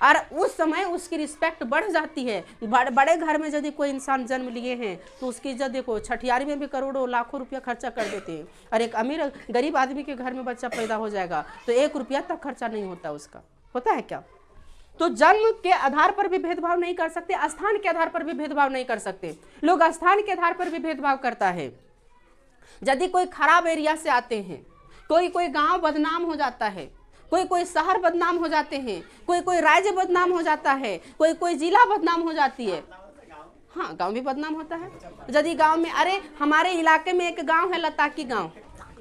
और उस समय उसकी रिस्पेक्ट बढ़ जाती है। बड़े घर में यदि कोई इंसान जन्म लिए हैं तो उसकी इज्जत देखो, छठियारी में भी करोड़ों लाखों रुपया खर्चा कर देते हैं, और एक अमीर गरीब आदमी के घर में बच्चा पैदा हो जाएगा तो 1 रुपया तक खर्चा नहीं होता उसका। होता है क्या? तो जन्म के आधार पर भी भेदभाव नहीं कर सकते, स्थान के आधार पर भी भेदभाव नहीं कर सकते। लोग स्थान के आधार पर भी भेदभाव करता है। यदि कोई खराब एरिया से आते हैं, कोई गांव बदनाम हो जाता है, कोई शहर बदनाम हो जाते हैं, कोई राज्य बदनाम हो जाता है, कोई जिला बदनाम हो जाती है। हाँ, गांव भी बदनाम होता है। यदि गांव में, अरे हमारे इलाके में एक गांव है लताकी गांव,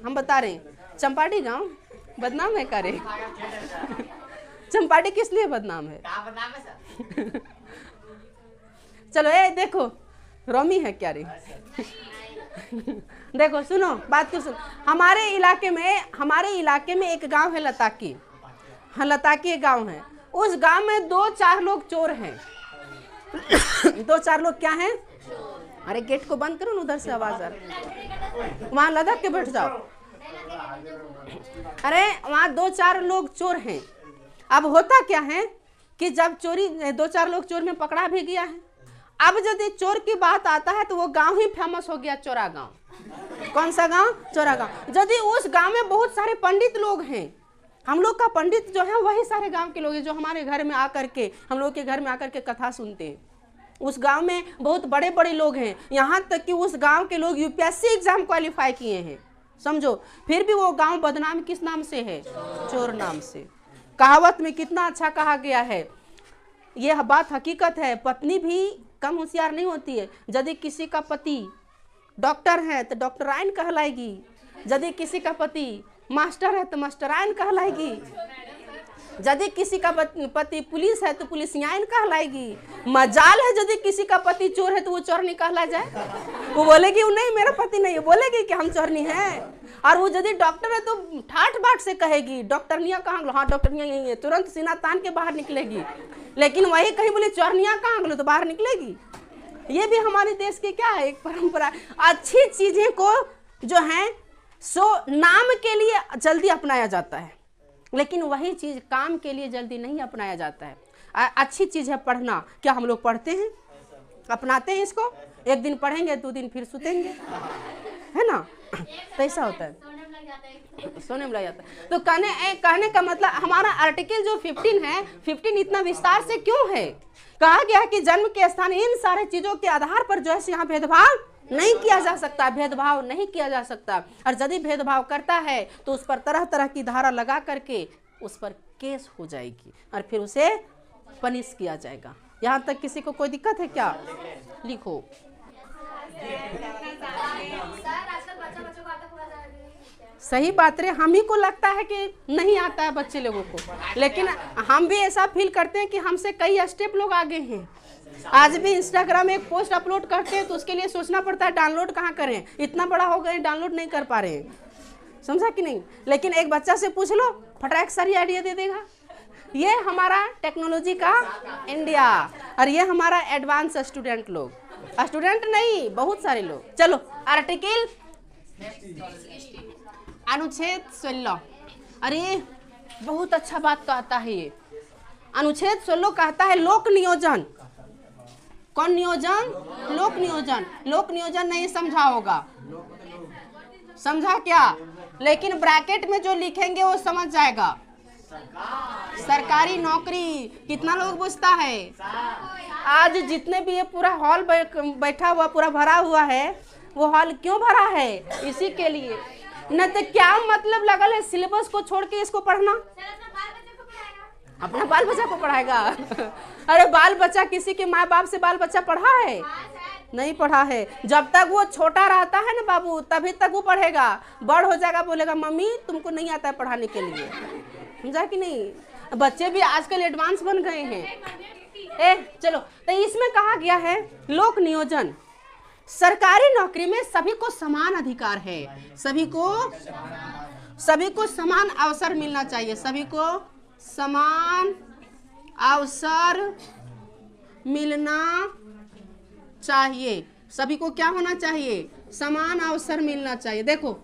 हम बता रहे हैं, चंपाटी गांव बदनाम है। करे चंपाटी किस लिए बदनाम है? चलो ये देखो, रोमी है क्या रे? देखो सुनो, बात क्यों सुनो। हमारे इलाके में एक गांव है लताकी। हाँ, लताकी एक गांव है। उस गांव में 2-4 लोग चोर हैं। 2-4 लोग क्या हैं? अरे गेट को बंद करो ना, उधर से आवाज आ रही है, वहां लदक के बैठ जाओ। अरे वहां 2-4 लोग चोर हैं। अब होता क्या है कि जब चोरी, 2-4 लोग चोर में पकड़ा भी गया है। अब यदि चोर की बात आता है तो वो गांव ही फेमस हो गया, चोरा गांव। कौन सा गांव? चोरा गांव। यदि उस गांव में बहुत सारे पंडित लोग हैं, हम लोग का पंडित जो है वही सारे गांव के लोग हैं जो हमारे घर में आकर के, हम लोग के घर में आकर के कथा सुनते हैं। उस गांव में बहुत बड़े बड़े लोग हैं, यहाँ तक कि उस गांव के लोग यूपीएससी एग्जाम क्वालिफाई किए हैं, समझो। फिर भी वो गांव बदनाम किस नाम से है? चोर नाम से। कहावत में कितना अच्छा कहा गया है, यह बात हकीकत है। पत्नी भी कम होशियार नहीं होती है। यदि किसी का पति डॉक्टर है तो डॉक्टराइन कहलाएगी, यदि किसी का पति मास्टर है तो मास्टराइन कहलाएगी, यदि किसी का पति पुलिस है तो पुलिसियाइन कहलाएगी। मजाल है यदि किसी का पति चोर है तो वो चोरनी कहला जाए। वो बोलेगी वो नहीं, मेरा पति नहीं है, बोलेगी कि हम चोरनी हैं। और वो यदि डॉक्टर है तो ठाठ बाट से कहेगी डॉक्टरनिया कहाँ? हाँ डॉक्टरनिया यही है, तुरंत सीना तान के बाहर निकलेगी। लेकिन वही कहीं बोले चोरनिया कहाँ गलो तो बाहर निकलेगी। ये भी हमारे देश की क्या है, एक परंपरा। अच्छी चीजें को जो है सो नाम के लिए जल्दी अपनाया जाता है, लेकिन वही चीज काम के लिए जल्दी नहीं अपनाया जाता है। अच्छी चीज है पढ़ना। क्या हम लोग पढ़ते हैं? अपनाते हैं इसको, एक दिन पढ़ेंगे 2 दिन फिर सुतेंगे, है ना। तो ऐसा होता है, सोने में लग जाता है। तो कहने का मतलब हमारा आर्टिकल जो 15 है, 15 इतना विस्तार से क्यों है? कहा गया है कि जन्म के स्थान इन सारे चीजों के आधार पर जो है यहाँ भेदभाव नहीं किया जा सकता, भेदभाव नहीं किया जा सकता। और यदि भेदभाव करता है तो उस पर तरह तरह की धारा लगा करके उस पर केस हो जाएगी और फिर उसे पनिश किया जाएगा। यहाँ तक किसी को कोई दिक्कत है क्या? लिखो। सही बात रे, हम ही को लगता है कि नहीं आता है बच्चे लोगों को, लेकिन हम भी ऐसा फील करते हैं कि हमसे कई स्टेप लोग आगे हैं। आज भी इंस्टाग्राम में एक पोस्ट अपलोड करते हैं तो उसके लिए सोचना पड़ता है डाउनलोड कहाँ करें, इतना बड़ा हो गए डाउनलोड नहीं कर पा रहे हैं, समझा कि नहीं। लेकिन एक बच्चा से पूछ लो, फटाक सारी आइडिया दे देगा। ये हमारा टेक्नोलॉजी का इंडिया, और ये हमारा एडवांस स्टूडेंट लोग, स्टूडेंट नहीं बहुत सारे लोग। चलो आर्टिकल अनुच्छेद 16, अरे बहुत अच्छा बात कहता है ये। अनुच्छेद 16 कहता है लोक नियोजन। कौन नियोजन? लोक नियोजन। लोक नियोजन नहीं समझा होगा, समझा क्या? लेकिन ब्रैकेट में जो लिखेंगे वो समझ जाएगा। सरकारी नौकरी कितना लोग पूछता है? आज जितने भी ये पूरा हॉल बैठा हुआ पूरा भरा हुआ है, वो हॉल क्यों भरा है? इसी के लिए। न तो क्या मतलब लगल है सिलेबस को छोड़ के इसको पढ़ना? अपना बाल बच्चा को पढ़ाएगा? अरे बाल बच्चा किसी के माँ बाप से बाल बच्चा पढ़ा है? नहीं पढ़ा है। जब तक वो छोटा रहता है ना बाबू, तभी तक वो पढ़ेगा। बड़ हो जाएगा बोलेगा मम्मी तुमको नहीं आता है पढ़ाने के लिए, समझा कि नहीं। बच्चे भी आजकल एडवांस बन गए हैं। चलो, तो इसमें कहा गया है लोक नियोजन। सरकारी नौकरी में सभी को समान अधिकार है, सभी को समान अवसर मिलना चाहिए, सभी को समान अवसर मिलना चाहिए। सभी को क्या होना चाहिए? समान अवसर मिलना चाहिए। देखो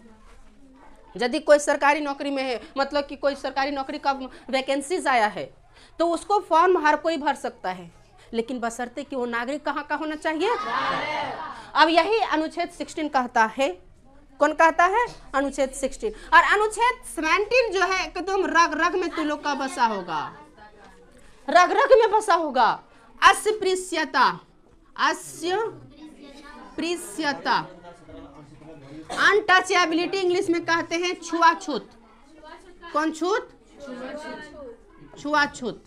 यदि कोई सरकारी नौकरी में है, मतलब कि कोई सरकारी नौकरी का वैकेंसीज आया है, तो उसको फॉर्म हर कोई भर सकता है, लेकिन बशर्ते कि वो नागरिक कहाँ का होना चाहिए। अब यही अनुच्छेद 16 कहता है। कौन कहता है? अनुच्छेद 16। और अनुच्छेद 17 जो है एकदम रग रग में तुम लोग का बसा होगा, रग रग में बसा होगा। अस्पृश्यता, अस्पृश्यता, अनटचेबिलिटी इंग्लिश में कहते हैं छुआछूत। कौन छूत? छुआछूत।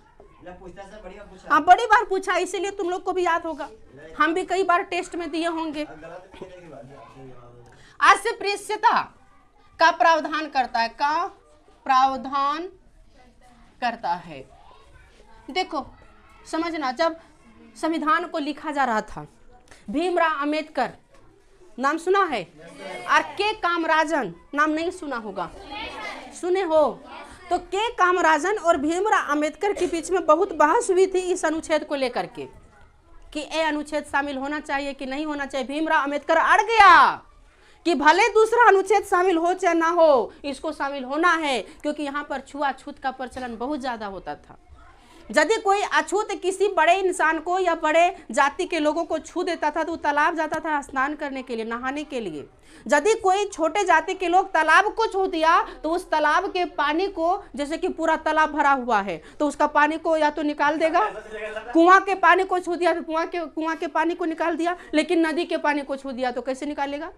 हाँ बड़ी बार पूछा, इसीलिए तुम लोग को भी याद होगा, हम भी कई बार टेस्ट में दिए होंगे। अस्पृश्यता का प्रावधान करता है, का प्रावधान करता है। देखो समझना, जब संविधान को लिखा जा रहा था, भीमराव अंबेडकर नाम सुना है? और के कामराजन नाम नहीं सुना होगा? सुने हो? तो के कामराजन और भीमराव अंबेडकर के बीच में बहुत बहस हुई थी इस अनुच्छेद को लेकर के कि ये अनुच्छेद शामिल होना चाहिए कि नहीं होना चाहिए। भीमराव अंबेडकर अड़ गया कि भले दूसरा अनुच्छेद शामिल हो चाहे ना हो, इसको शामिल होना है, क्योंकि यहाँ पर छुआछूत का प्रचलन बहुत ज्यादा होता था। यदि कोई अछूत किसी बड़े इंसान को या बड़े जाति के लोगों को छू देता था तो वो तालाब जाता था स्नान करने के लिए, नहाने के लिए। यदि कोई छोटे जाति के लोग तालाब को छू दिया तो उस तालाब के पानी को, जैसे कि पूरा तालाब भरा हुआ है तो उसका पानी को या तो निकाल देगा, कुआं के पानी को छू दिया तो कुआं के पानी को निकाल दिया, लेकिन नदी के पानी को छू दिया तो कैसे निकालेगा?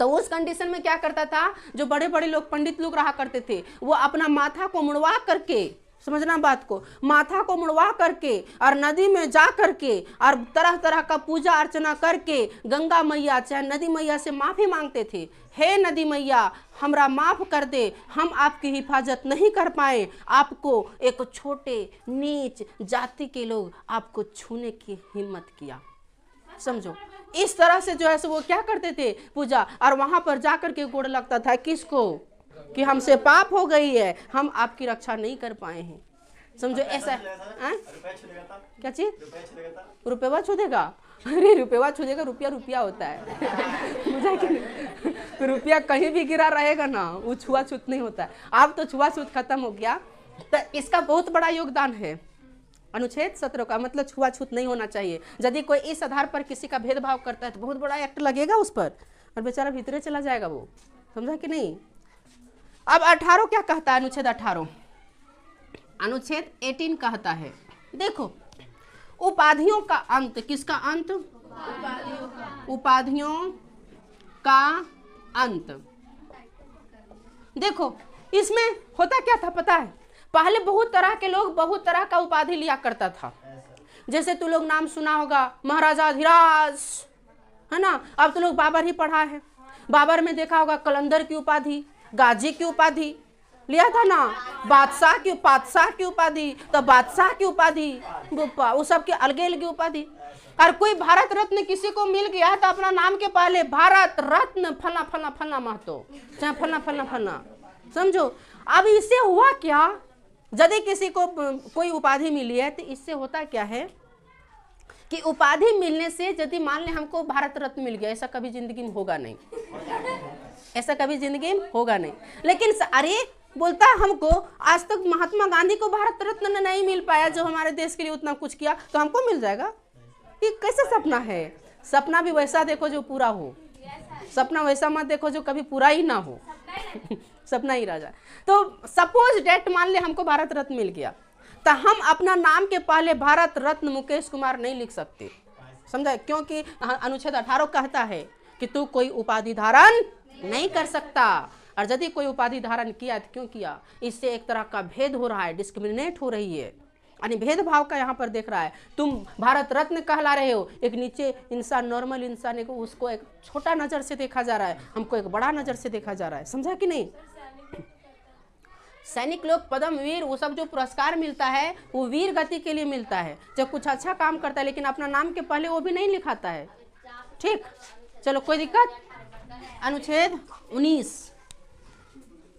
तो उस कंडीशन में क्या करता था, जो बड़े बड़े लोग पंडित लोग रहा करते थे, वो अपना माथा को मुड़वा करके, समझना बात को, माथा को मुड़वा करके और नदी में जा करके और तरह तरह का पूजा अर्चना करके गंगा मैया चाहे नदी मैया से माफी मांगते थे। हे नदी मैया हमरा माफ कर दे, हम आपकी हिफाजत नहीं कर पाए, आपको एक छोटे नीच जाति के लोग आपको छूने की हिम्मत किया। समझो, इस तरह से जो है वो क्या करते थे, पूजा, और वहां पर जाकर के गोड़ लगता था किसको, कि हमसे पाप हो गई है, हम आपकी रक्षा नहीं कर पाए हैं। समझो ऐसा क्या चीज? रुपया छू देगा? अरे रुपया छू देगा, रुपया रुपया होता है मुझे कि रुपया कहीं भी गिरा रहेगा ना, वो छुआछूत नहीं होता है। अब तो छुआछूत खत्म हो गया, तो इसका बहुत बड़ा योगदान है। अनुच्छेद 17 का मतलब छुआछूत नहीं होना चाहिए। यदि कोई इस आधार पर किसी का भेदभाव करता है तो बहुत बड़ा एक्ट लगेगा उस पर और बेचारा भीतरे चला जाएगा वो, समझा कि नहीं। अब 18 क्या कहता है, अनुच्छेद 18, अनुच्छेद 18 कहता है, देखो उपाधियों का अंत, किसका अंत, उपाधियों का अंत। देखो इसमें होता क्या था पता है, पहले बहुत तरह के लोग बहुत तरह का उपाधि लिया करता था। जैसे तू लोग नाम सुना होगा महाराजा धीराज, है ना। अब तो लोग बाबर ही पढ़ा है, बाबर में देखा होगा कलंदर की उपाधि, गाजी की उपाधि लिया था ना, बादशाह की उपाधि, तो बादशाह की उपाधि, वो सब की अलग अलग उपाधि। और कोई भारत रत्न किसी को मिल गया तो अपना नाम के पहले भारत रत्न फला फला फला महतो, चाहे फला फला फला, समझो। अब इससे हुआ क्या, यदि किसी को कोई उपाधि मिली है तो इससे होता क्या है कि उपाधि मिलने से यदि मान ले हमको भारत रत्न मिल गया, ऐसा कभी जिंदगी में होगा नहीं, ऐसा कभी जिंदगी में होगा नहीं। लेकिन अरे बोलता हमको आज तक महात्मा गांधी को भारत रत्न नहीं मिल पाया जो हमारे देश के लिए उतना कुछ किया, तो हमको मिल जाएगा। ये कैसा सपना है, सपना भी वैसा देखो जो पूरा हो, सपना वैसा मत देखो जो कभी पूरा ही ना हो सपना ही राजा। तो सपोज डेट मान ले हमको भारत रत्न मिल गया, तो हम अपना नाम के पहले भारत रत्न मुकेश कुमार नहीं लिख सकते, समझा, क्योंकि अनुच्छेद 18 कहता है कि तू कोई उपाधि धारण नहीं कर सकता। और यदि कोई उपाधि धारण किया तो क्यों किया, इससे एक तरह का भेद हो रहा है, डिस्क्रिमिनेट हो रही है, यानी भेदभाव का यहाँ पर देख रहा है। तुम भारत रत्न कहला रहे हो, एक नीचे इंसान, नॉर्मल इंसान को उसको एक छोटा नज़र से देखा जा रहा है, हमको एक बड़ा नज़र से देखा जा रहा है, समझा कि नहीं। सैनिक लोग पद्म वीर वो सब जो पुरस्कार मिलता है वो वीर गति के लिए मिलता है, जब कुछ अच्छा काम करता है, लेकिन अपना नाम के पहले वो भी नहीं लिखाता है। ठीक, चलो कोई दिक्कत। अनुच्छेद 19,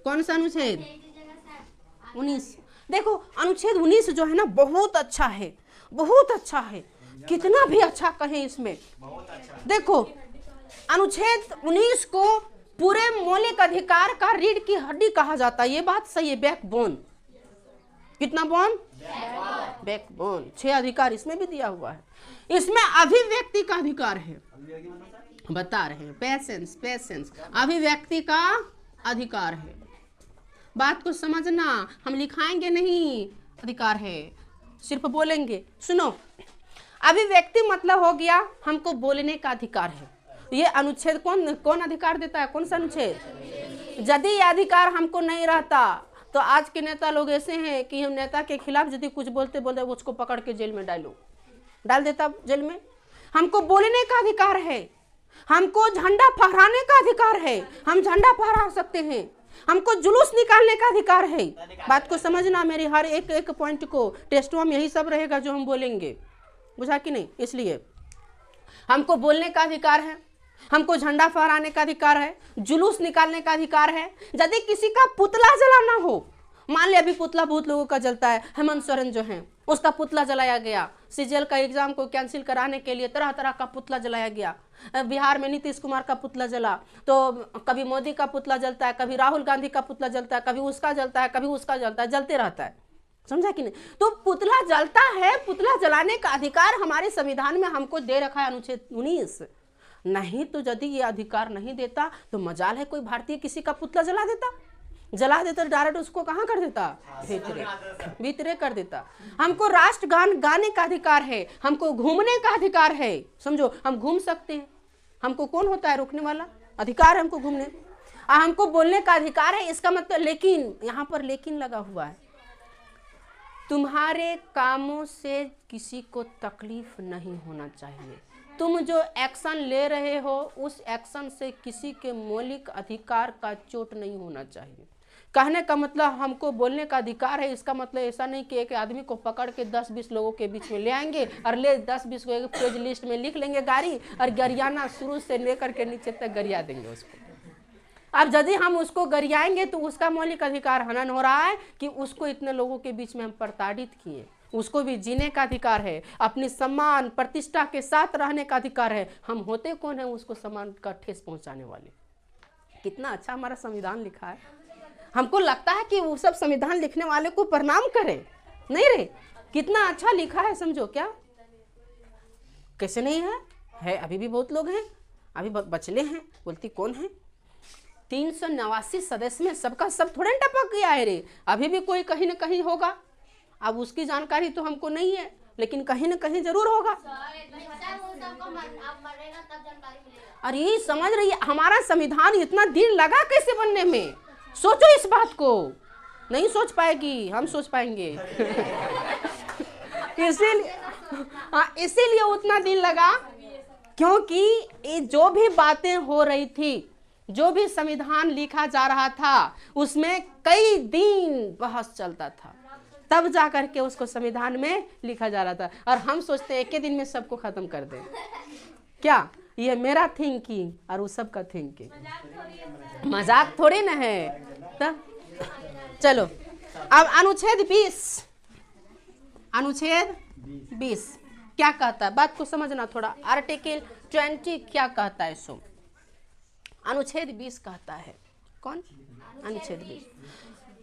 कौन सा अनुच्छेद, 19। देखो अनुच्छेद 19 जो है ना बहुत अच्छा है, बहुत अच्छा है, कितना भी अच्छा कहें इसमें। देखो अनुच्छेद 19 को पूरे मौलिक अधिकार का रीढ़ की हड्डी कहा जाता है, ये बात सही है, बैकबोन। कितना बोन, बैकबोन। 6 अधिकार इसमें भी दिया हुआ है। इसमें अभिव्यक्ति का अधिकार है, बता रहे हैं, पेशेंस, अभिव्यक्ति का अधिकार है। बात को समझना, हम लिखाएंगे नहीं, अधिकार है, सिर्फ बोलेंगे। सुनो, अभिव्यक्ति मतलब हो गया हमको बोलने का अधिकार है। ये अनुच्छेद कौन अधिकार देता है, कौन सा अनुच्छेद। यदि ये अधिकार हमको नहीं रहता तो आज के नेता लोग ऐसे हैं कि हम नेता के खिलाफ यदि कुछ बोलते उसको पकड़ के जेल में डाल देता जेल में। हमको बोलने का अधिकार है, हमको झंडा फहराने का अधिकार है, हम झंडा फहरा सकते हैं, हमको जुलूस निकालने का अधिकार है। बात को समझना, मेरी हर एक पॉइंट को टेस्टों में यही सब रहेगा जो हम बोलेंगे, बुझा कि नहीं। इसलिए हमको बोलने का अधिकार है, हमको झंडा फहराने का अधिकार है, जुलूस निकालने का अधिकार है। यदि किसी का पुतला जलाना हो, मान ले अभी पुतला बहुत लोगों का जलता है, हेमंत सोरेन जो है उसका पुतला जलाया गया, सीजीएल का एग्जाम को कैंसिल कराने के लिए तरह तरह का पुतला जलाया गया। बिहार में नीतीश कुमार का पुतला जला, तो कभी मोदी का पुतला जलता है, कभी राहुल गांधी का पुतला जलता है, कभी उसका जलता है, कभी उसका जलता है, जलते रहता है, समझा कि नहीं। तो पुतला जलता है, पुतला जलाने का अधिकार हमारे संविधान में हमको दे रखा है अनुच्छेद 19। नहीं तो यदि ये अधिकार नहीं देता तो मजाल है कोई भारतीय किसी का पुतला जला देता डायरेक्ट उसको कहाँ कर देता, भीतरे कर देता। हमको राष्ट्रगान गाने का अधिकार है, हमको घूमने का अधिकार है, समझो, हम घूम सकते हैं, हमको कौन होता है रोकने वाला, अधिकार है हमको घूमने। हमको बोलने का अधिकार है, इसका मतलब लेकिन, यहाँ पर लेकिन लगा हुआ है, तुम्हारे कामों से किसी को तकलीफ नहीं होना चाहिए। तुम जो एक्शन ले रहे हो उस एक्शन से किसी के मौलिक अधिकार का चोट नहीं होना चाहिए। कहने का मतलब हमको बोलने का अधिकार है, इसका मतलब ऐसा नहीं कि एक आदमी को पकड़ के 10-20 लोगों के बीच में ले आएंगे और 10-20 को एक पेज लिस्ट में लिख लेंगे गाड़ी और गरियाना शुरू से लेकर के नीचे तक गरिया देंगे उसको। अब यदि हम उसको गरियाएंगे तो उसका मौलिक अधिकार हनन हो रहा है कि उसको इतने लोगों के बीच में हम प्रताड़ित किए। उसको भी जीने का अधिकार है, अपनी सम्मान प्रतिष्ठा के साथ रहने का अधिकार है। हम होते कौन है उसको सम्मान का ठेस पहुंचाने वाले। कितना अच्छा हमारा संविधान लिखा है। हमको लगता है कि वो सब संविधान लिखने वाले को प्रणाम करें, नहीं रे, कितना अच्छा लिखा है, समझो क्या। कैसे नहीं है अभी भी बहुत लोग हैं, अभी बचले हैं। बोलती कौन है, 389 सदस्य में सबका सब थोड़े टपक गया है रे, अभी भी कोई कहीं ना कहीं होगा। अब उसकी जानकारी तो हमको नहीं है, लेकिन कहीं ना कहीं जरूर होगा। अरे समझ रही है, हमारा संविधान इतना दिन लगा कैसे बनने में, सोचो इस बात को। नहीं सोच पाएगी, हम सोच पाएंगे। इसीलिए उतना दिन लगा, क्योंकि ये जो भी बातें हो रही थी, जो भी संविधान लिखा जा रहा था, उसमें कई दिन बहस चलता था, तब जाकर के उसको संविधान में लिखा जा रहा था। और हम सोचते हैं एक ही दिन में सबको खत्म कर दें। क्या ये मेरा थिंकिंग और उस सब का थिंकिंग मजाक थोड़ी ना है। तब चलो अब अनुच्छेद 20 क्या कहता है, बात को समझना थोड़ा। आर्टिकल 20 क्या कहता है, सो अनुच्छेद 20 कहता है, कौन,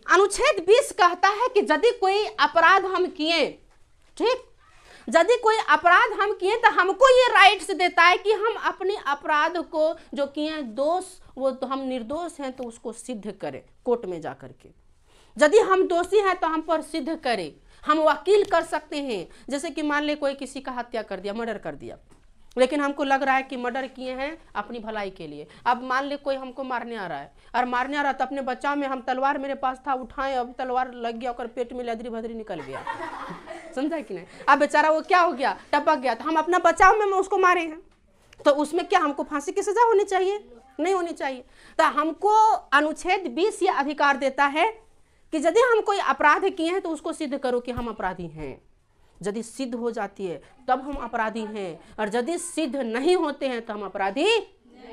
अनुच्छेद 20 कहता है कि यदि कोई अपराध हम किए, ठीक, यदि कोई अपराध हम किए तो हमको ये राइट्स देता है कि हम अपने अपराध को जो किए दोष, वो तो हम निर्दोष हैं तो उसको सिद्ध करें कोर्ट में जाकर के। यदि हम दोषी हैं तो हम पर सिद्ध करें, हम वकील कर सकते हैं। जैसे कि मान ले कोई किसी का हत्या कर दिया, मर्डर कर दिया, लेकिन हमको लग रहा है कि मर्डर किए हैं अपनी भलाई के लिए। अब मान ले कोई हमको मारने आ रहा है, और मारने आ रहा तो अपने बचाव में हम तलवार मेरे पास था, उठाए, अब तलवार लग गया और पेट में लदरी भदरी निकल गया। समझा कि नहीं। अब बेचारा वो क्या हो गया, टपक गया, तो हम अपना बचाव में उसको मारे हैं, तो उसमें क्या हमको फांसी की सजा होनी चाहिए, नहीं होनी चाहिए। तो हमको अनुच्छेद 20 ये अधिकार देता है कि यदि हम कोई अपराध किए हैं तो उसको सिद्ध करो कि हम अपराधी हैं। यदि सिद्ध हो जाती है तब हम अपराधी हैं, और यदि सिद्ध नहीं होते हैं तो हम अपराधी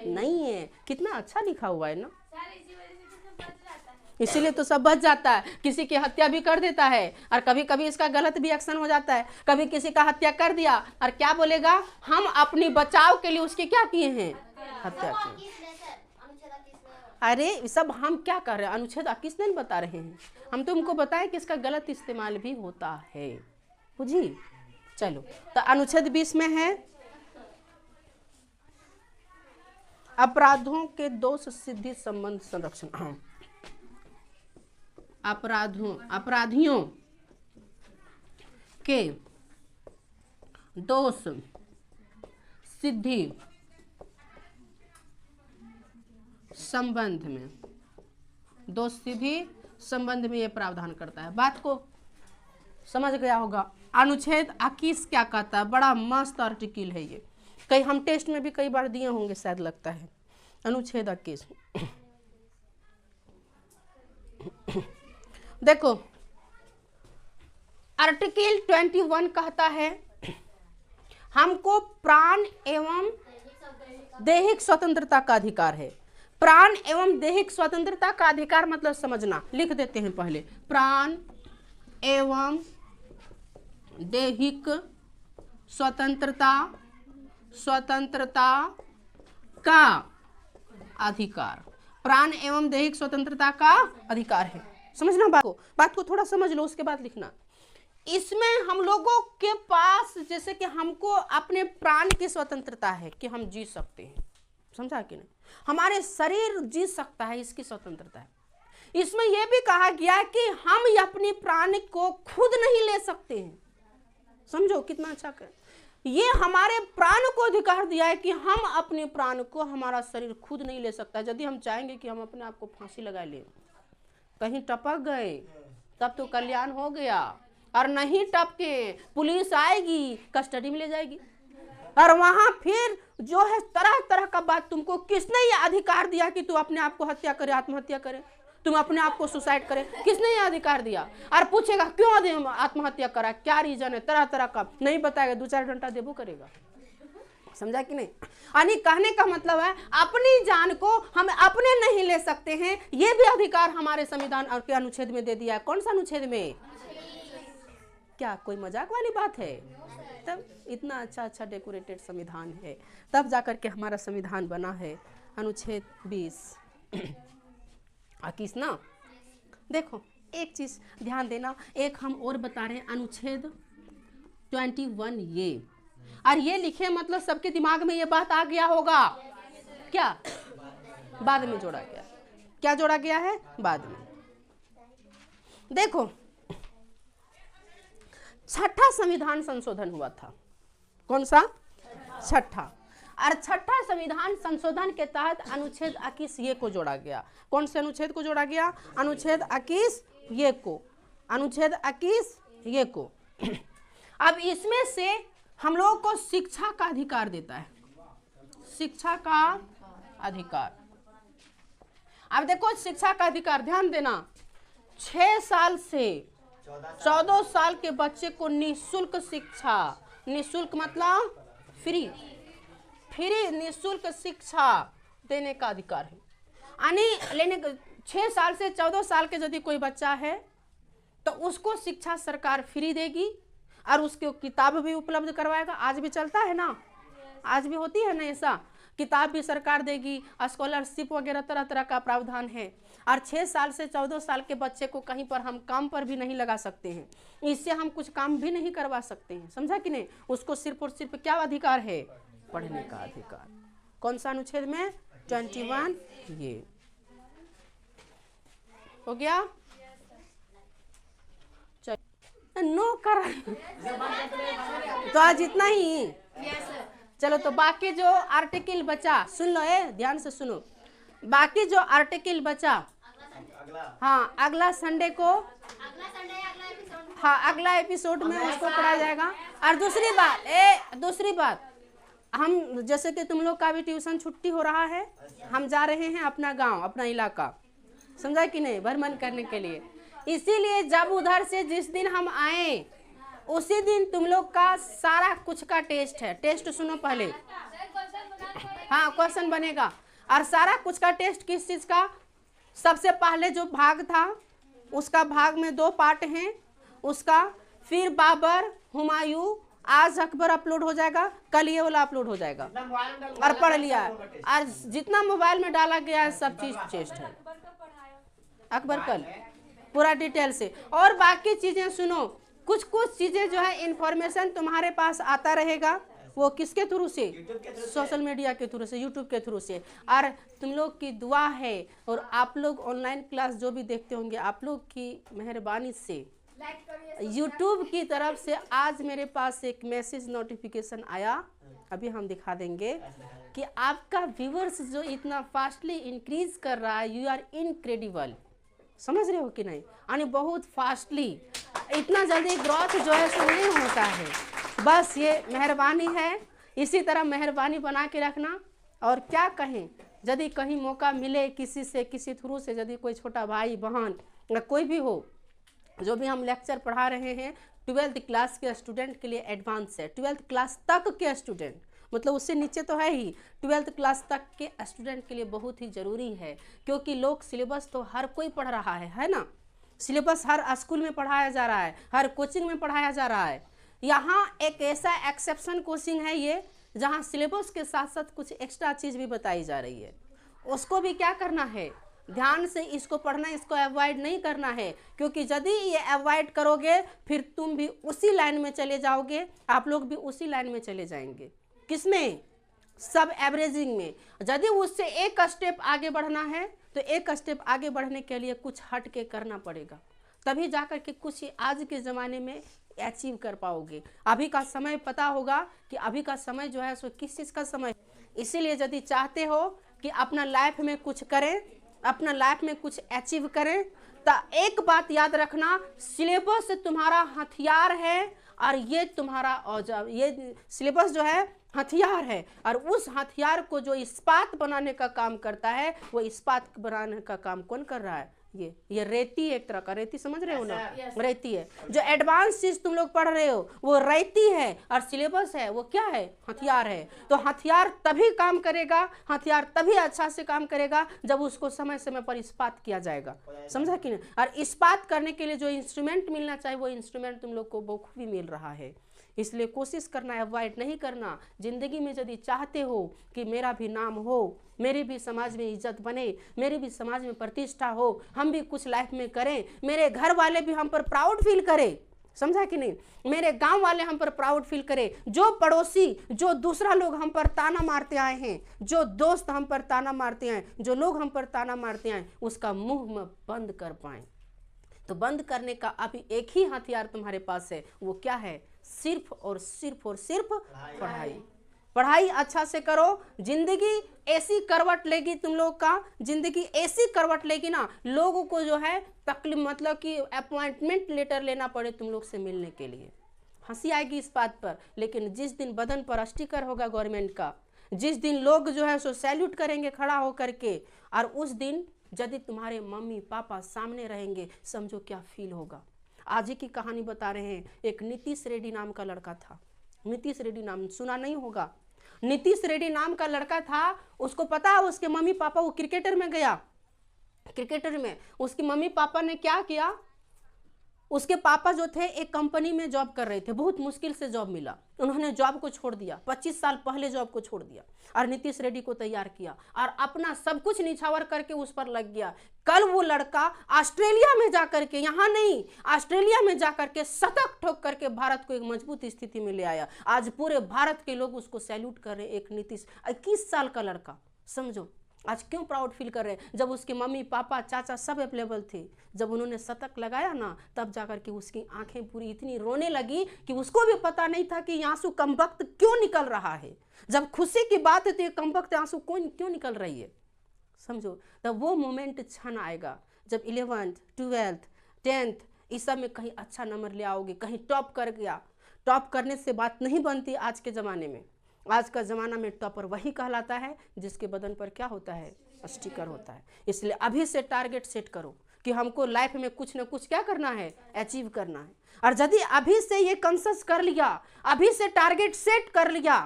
नहीं है। कितना अच्छा लिखा हुआ है ना, इसीलिए तो सब बच जाता है। किसी की हत्या भी कर देता है, और कभी कभी इसका गलत भी एक्शन हो जाता है। कभी किसी का हत्या कर दिया और क्या बोलेगा, हम अपनी बचाव के लिए उसकी क्या किए हैं, हत्या की। अरे सब हम क्या कर रहे हैं, अनुच्छेद 21 नहीं बता रहे हैं, हम तुमको बताएं कि इसका गलत इस्तेमाल भी होता है, बुझी। चलो तो अनुच्छेद 20 में है अपराधों के दोष सिद्धि संबंध संरक्षण। अपराधियों के दोष सिद्धि संबंध में, दोष सिद्धि संबंध में यह प्रावधान करता है। बात को समझ गया होगा। अनुच्छेद 21 क्या कहता है, बड़ा मस्त आर्टिकल है ये, कई हम टेस्ट में भी कई बार दिए होंगे शायद, लगता है। अनुच्छेद 21 देखो, आर्टिकल 21 कहता है हमको प्राण एवं दैहिक स्वतंत्रता का अधिकार है। प्राण एवं दैहिक स्वतंत्रता का अधिकार मतलब समझना, लिख देते हैं पहले, प्राण एवं दैहिक स्वतंत्रता का अधिकार, प्राण एवं दैहिक स्वतंत्रता का अधिकार है। समझना बात को थोड़ा समझ लो, उसके बाद लिखना। इसमें हम लोगों के पास जैसे कि हमको अपने प्राण की स्वतंत्रता है कि हम जी सकते हैं, समझा कि नहीं, हमारे शरीर जी सकता है, इसकी स्वतंत्रता है। इसमें यह भी कहा गया है कि हम अपने प्राण को खुद नहीं ले सकते हैं। समझो कितना अच्छा कर, ये हमारे प्राण को अधिकार दिया है कि हम अपने प्राण को, हमारा शरीर खुद नहीं ले सकता। यदि हम चाहेंगे कि हम अपने आप को फांसी लगा लें, कहीं टपक गए तब तो कल्याण हो गया, और नहीं टपके पुलिस आएगी, कस्टडी में ले जाएगी, और वहां फिर जो है तरह तरह का बात। तुमको किसने ये अधिकार दिया कि तू अपने आप को हत्या करे, आत्महत्या करे, तुम अपने आप को सुसाइड करे, किसने ये अधिकार दिया? और पूछेगा क्यों आत्महत्या करा, क्या रीजन है, तरह तरह का नहीं बताएगा, 2-4 घंटा देबो करेगा। समझा कि नहीं। यानी कहने का मतलब है अपनी जान को हम अपने नहीं ले सकते हैं, ये भी अधिकार हमारे संविधान के अनुच्छेद में दे दिया है। कौन सा अनुच्छेद में? क्या कोई मजाक वाली बात है? तब इतना अच्छा डेकोरेटेड संविधान है, तब जाकर के हमारा संविधान बना है। अनुच्छेद 20 21 ना, देखो एक चीज ध्यान देना, एक हम और बता रहे हैं, अनुच्छेद 21 ये, और ये लिखे मतलब सबके दिमाग में ये बात आ गया होगा। क्या बाद में जोड़ा गया, क्या जोड़ा गया है बाद में। देखो, छठा संविधान संशोधन हुआ था, कौन सा? छठा। और छठा संविधान संशोधन के तहत अनुच्छेद 21 ये को जोड़ा गया। कौन से अनुच्छेद को जोड़ा गया? अनुच्छेद 21 ये को, अनुच्छेद 21 ये को। अब इसमें से हम लोगों को शिक्षा का अधिकार देता है, शिक्षा का अधिकार। अब देखो शिक्षा का अधिकार, ध्यान देना, 6 साल से 14 साल के बच्चे को निःशुल्क शिक्षा, निःशुल्क मतलब फ्री, फ्री निःशुल्क शिक्षा देने का अधिकार है। यानी लेने 6 साल से 14 साल के यदि कोई बच्चा है तो उसको शिक्षा सरकार फ्री देगी और उसको किताब भी उपलब्ध करवाएगा। आज भी चलता है ना, आज भी होती है ना ऐसा, किताब भी सरकार देगी, स्कॉलरशिप वगैरह तरह तरह का प्रावधान है। और 6 साल से 14 साल के बच्चे को कहीं पर हम काम पर भी नहीं लगा सकते हैं, इससे हम कुछ काम भी नहीं करवा सकते हैं, समझा कि नहीं। उसको सिर्फ और सिर्फ क्या अधिकार है? पढ़ने का अधिकार। कौन सा अनुच्छेद में? 21 ये हो गया। नो कर तो आज इतना ही। चलो तो बाकी जो आर्टिकल बचा सुन लो, ध्यान से सुनो, बाकी जो आर्टिकल बचा, हाँ अगला संडे को, हाँ अगला एपिसोड में उसको पढ़ाया जाएगा। और दूसरी बात, हम जैसे कि तुम लोग का भी ट्यूशन छुट्टी हो रहा है, हम जा रहे हैं अपना गांव, अपना इलाका, समझा कि नहीं, भ्रमण करने के लिए। इसीलिए जब उधर से जिस दिन हम आए उसी दिन तुम लोग का सारा कुछ का टेस्ट है। टेस्ट सुनो पहले, हाँ क्वेश्चन बनेगा। और सारा कुछ का टेस्ट किस चीज का? सबसे पहले जो भाग था उसका भाग में 2 पार्ट हैं उसका, फिर बाबर, हुमायूं, आज अकबर अपलोड हो जाएगा, कल ये वाला अपलोड हो जाएगा। और पढ़ लिया है, और जितना मोबाइल में डाला गया है सब चीज टेस्ट है। अकबर कल पूरा डिटेल से। और बाकी चीजें सुनो, कुछ कुछ चीजें जो है इंफॉर्मेशन तुम्हारे पास आता रहेगा, वो किसके थ्रू से? सोशल मीडिया के थ्रू से, यूट्यूब के थ्रू से। और तुम लोग की दुआ है और आप लोग ऑनलाइन क्लास जो भी देखते होंगे, आप लोग की मेहरबानी से यूट्यूब की तरफ से आज मेरे पास एक मैसेज नोटिफिकेशन आया, अभी हम दिखा देंगे कि आपका व्यूअर्स जो इतना फास्टली इंक्रीज कर रहा है, यू आर इनक्रेडिबल। समझ रहे हो कि नहीं? यानी बहुत फास्टली, इतना जल्दी ग्रोथ जो है सो नहीं होता है, बस ये मेहरबानी है। इसी तरह मेहरबानी बना के रखना। और क्या कहें, यदि कहीं मौका मिले किसी से, किसी थ्रू से, यदि कोई छोटा भाई बहन या कोई भी हो, जो भी हम लेक्चर पढ़ा रहे हैं 12th क्लास के स्टूडेंट के लिए एडवांस है, 12th क्लास तक के स्टूडेंट, मतलब उससे नीचे तो है ही, 12th क्लास तक के स्टूडेंट के लिए बहुत ही ज़रूरी है। क्योंकि लोग सिलेबस तो हर कोई पढ़ रहा है ना, सिलेबस हर स्कूल में पढ़ाया जा रहा है, हर कोचिंग में पढ़ाया जा रहा है। यहाँ एक ऐसा एक्सेप्शन कोचिंग है ये, जहाँ सिलेबस के साथ साथ कुछ एक्स्ट्रा चीज़ भी बताई जा रही है। उसको भी क्या करना है, ध्यान से इसको पढ़ना, इसको अवॉइड नहीं करना है। क्योंकि यदि ये अवॉइड करोगे फिर तुम भी उसी लाइन में चले जाओगे, आप लोग भी उसी लाइन में चले जाएंगे। किसमें? सब एवरेजिंग में। यदि उससे एक स्टेप आगे बढ़ना है तो एक स्टेप आगे बढ़ने के लिए कुछ हट के करना पड़ेगा, तभी जाकर के कुछ आज के ज़माने में अचीव कर पाओगे। अभी का समय पता होगा कि अभी का समय जो है सो किस चीज़ का समय। इसीलिए यदि चाहते हो कि अपना लाइफ में कुछ करें, अपना लाइफ में कुछ अचीव करें, तो एक बात याद रखना, सिलेबस तुम्हारा हथियार है और ये तुम्हारा औजार, ये सिलेबस जो है हथियार है। और उस हथियार को जो इस्पात बनाने का काम करता है, वो इस्पात बनाने का काम कौन कर रहा है? ये रेती, एक तरह का रेती, समझ रहे हो ना? रेती है। जो एडवांस चीज तुम लोग पढ़ रहे हो वो रेती है, और सिलेबस है वो क्या है? हथियार है। तो हथियार तभी काम करेगा, हथियार तभी अच्छा से काम करेगा जब उसको समय समय पर इस्पात किया जाएगा, समझा कि नहीं? और इस्पात करने के लिए जो इंस्ट्रूमेंट मिलना चाहिए वो इंस्ट्रूमेंट तुम लोग को बखूबी मिल रहा है। इसलिए कोशिश करना, अवॉइड नहीं करना। जिंदगी में यदि चाहते हो कि मेरा भी नाम हो, मेरी भी समाज में इज्जत बने, मेरी भी समाज में प्रतिष्ठा हो, हम भी कुछ लाइफ में करें, मेरे घर वाले भी हम पर प्राउड फील करें, समझा कि नहीं, मेरे गांव वाले हम पर प्राउड फील करें, जो पड़ोसी, जो दूसरा लोग हम पर ताना मारते आए हैं, जो दोस्त हम पर ताना मारते हैं, जो लोग हम पर ताना मारते हैं, उसका मुंह में बंद कर पाएं। तो बंद करने का अभी एक ही हथियार तुम्हारे पास है, वो क्या है? सिर्फ और सिर्फ पढ़ाई। पढ़ाई अच्छा से करो, जिंदगी ऐसी करवट लेगी, तुम लोग का जिंदगी ऐसी करवट लेगी ना, लोगों को जो है तकलीफ, मतलब कि अपॉइंटमेंट लेटर लेना पड़े तुम लोग से मिलने के लिए। हंसी आएगी इस बात पर, लेकिन जिस दिन बदन पर स्टिकर होगा गवर्नमेंट का, जिस दिन लोग जो है सो सैल्यूट करेंगे खड़ा होकर के, और उस दिन यदि तुम्हारे मम्मी पापा सामने रहेंगे, समझो क्या फील होगा। आज ही की कहानी बता रहे हैं, एक नीतीश रेड्डी नाम का लड़का था। नीतीश रेड्डी नाम सुना नहीं होगा। नीतीश रेड्डी नाम का लड़का था, उसको पता है उसके मम्मी पापा, वो क्रिकेटर में गया, क्रिकेटर में उसकी मम्मी पापा ने क्या किया, उसके पापा जो थे एक कंपनी में जॉब कर रहे थे, बहुत मुश्किल से जॉब मिला, उन्होंने जॉब को छोड़ दिया, 25 साल पहले जॉब को छोड़ दिया और नीतीश रेड्डी को तैयार किया और अपना सब कुछ निछावर करके उस पर लग गया। कल वो लड़का ऑस्ट्रेलिया में जाकर के, यहाँ नहीं, ऑस्ट्रेलिया में जाकर के शतक ठोक करके भारत को एक मजबूत स्थिति में ले आया। आज पूरे भारत के लोग उसको सैल्यूट कर रहे हैं। एक नीतीश 21 साल का लड़का, समझो आज क्यों प्राउड फील कर रहे हैं। जब उसके मम्मी पापा चाचा सब अवेलेबल थे, जब उन्होंने शतक लगाया ना, तब जाकर के उसकी आंखें पूरी इतनी रोने लगी कि उसको भी पता नहीं था कि आंसू कमबख्त क्यों निकल रहा है। जब खुशी की बात है तो ये कमबख्त आंसू क्यों निकल रही है, समझो। तब वो मोमेंट क्षण आएगा जब 11th 12th 10th इस सब में कहीं अच्छा नंबर ले आओगे, कहीं टॉप कर गया। टॉप करने से बात नहीं बनती आज के ज़माने में। आज का ज़माना में टॉपर वही कहलाता है जिसके बदन पर क्या होता है, स्टिकर होता है। इसलिए अभी से टारगेट सेट करो कि हमको लाइफ में कुछ ना कुछ क्या करना है, अचीव करना है। और यदि अभी से ये कंसस कर लिया, अभी से टारगेट सेट कर लिया,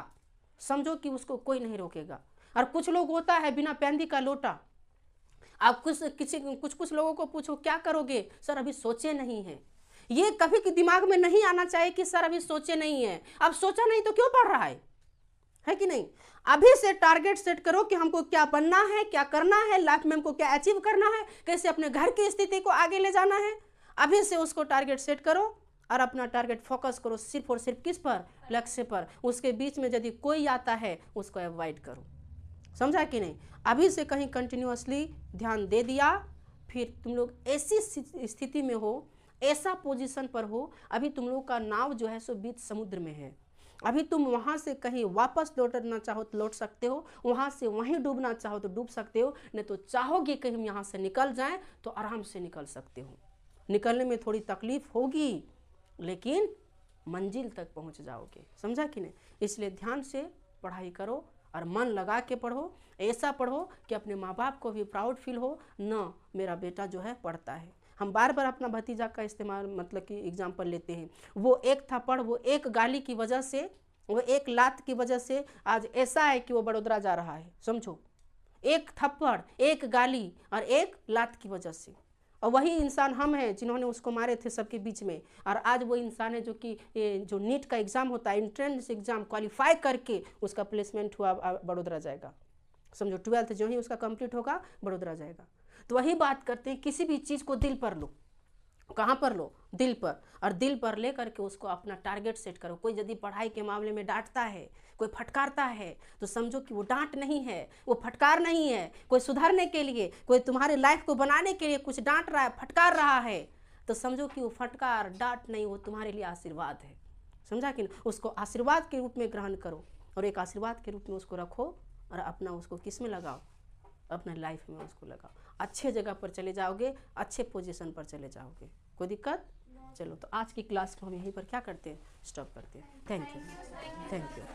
समझो कि उसको कोई नहीं रोकेगा। और कुछ लोग होता है बिना पैंदी का लोटा। आप कुछ लोगों को पूछो क्या करोगे, सर अभी सोचे नहीं है। ये कभी के दिमाग में नहीं आना चाहिए कि सर अभी सोचे नहीं है। अब सोचा नहीं तो क्यों पढ़ रहा है कि नहीं। अभी से टारगेट सेट करो कि हमको क्या बनना है, क्या करना है, लाइफ में हमको क्या अचीव करना है, कैसे अपने घर की स्थिति को आगे ले जाना है। अभी से उसको टारगेट सेट करो और अपना टारगेट फोकस करो सिर्फ और सिर्फ किस पर, लक्ष्य पर। उसके बीच में यदि कोई आता है उसको अवॉइड करो, समझा कि नहीं। अभी से कहीं कंटिन्यूअसली ध्यान दे दिया, फिर तुम लोग ऐसी स्थिति में हो, ऐसा पोजीशन पर हो, अभी तुम लोग का नाव जो है सो बीच समुद्र में है। अभी तुम वहाँ से कहीं वापस लौटना चाहो तो लौट सकते हो, वहाँ से वहीं डूबना चाहो तो डूब सकते हो, नहीं तो चाहोगे कि हम यहाँ से निकल जाएं तो आराम से निकल सकते हो। निकलने में थोड़ी तकलीफ होगी लेकिन मंजिल तक पहुँच जाओगे, समझा कि नहीं। इसलिए ध्यान से पढ़ाई करो और मन लगा के पढ़ो, ऐसा पढ़ो कि अपने माँ बाप को भी प्राउड फील हो, ना मेरा बेटा जो है पढ़ता है। हम बार बार अपना भतीजा का इस्तेमाल मतलब कि एग्जाम्पल लेते हैं। वो एक थप्पड़, वो एक गाली की वजह से, वो एक लात की वजह से आज ऐसा है कि वो बड़ोदरा जा रहा है, समझो। एक थप्पड़, एक गाली और एक लात की वजह से। और वही इंसान हम हैं जिन्होंने उसको मारे थे सबके बीच में। और आज वो इंसान है जो कि जो नीट का एग्ज़ाम होता है, एंट्रेंस एग्ज़ाम क्वालिफाई करके उसका प्लेसमेंट हुआ, बड़ोदरा जाएगा, समझो। 12th जो ही उसका कंप्लीट होगा बड़ोदरा जाएगा। तो वही बात करते हैं, किसी भी चीज़ को दिल पर लो। कहाँ पर लो, दिल पर। और दिल पर ले करके उसको अपना टारगेट सेट करो। कोई यदि पढ़ाई के मामले में डांटता है, कोई फटकारता है, तो समझो कि वो डांट नहीं है, वो फटकार नहीं है। कोई सुधारने के लिए, कोई तुम्हारे लाइफ को बनाने के लिए कुछ डांट रहा है, फटकार रहा है, तो समझो कि वो फटकार डांट नहीं, वो तुम्हारे लिए आशीर्वाद है, समझा कि नहीं। उसको आशीर्वाद के रूप में ग्रहण करो और एक आशीर्वाद के रूप में उसको रखो और अपना उसको किस में लगाओ, अपने लाइफ में उसको लगाओ। अच्छे जगह पर चले जाओगे, अच्छे पोजीशन पर चले जाओगे। कोई दिक्कत? चलो, तो आज की क्लास को हम यहीं पर क्या करते हैं, स्टॉप करते हैं। Thank you.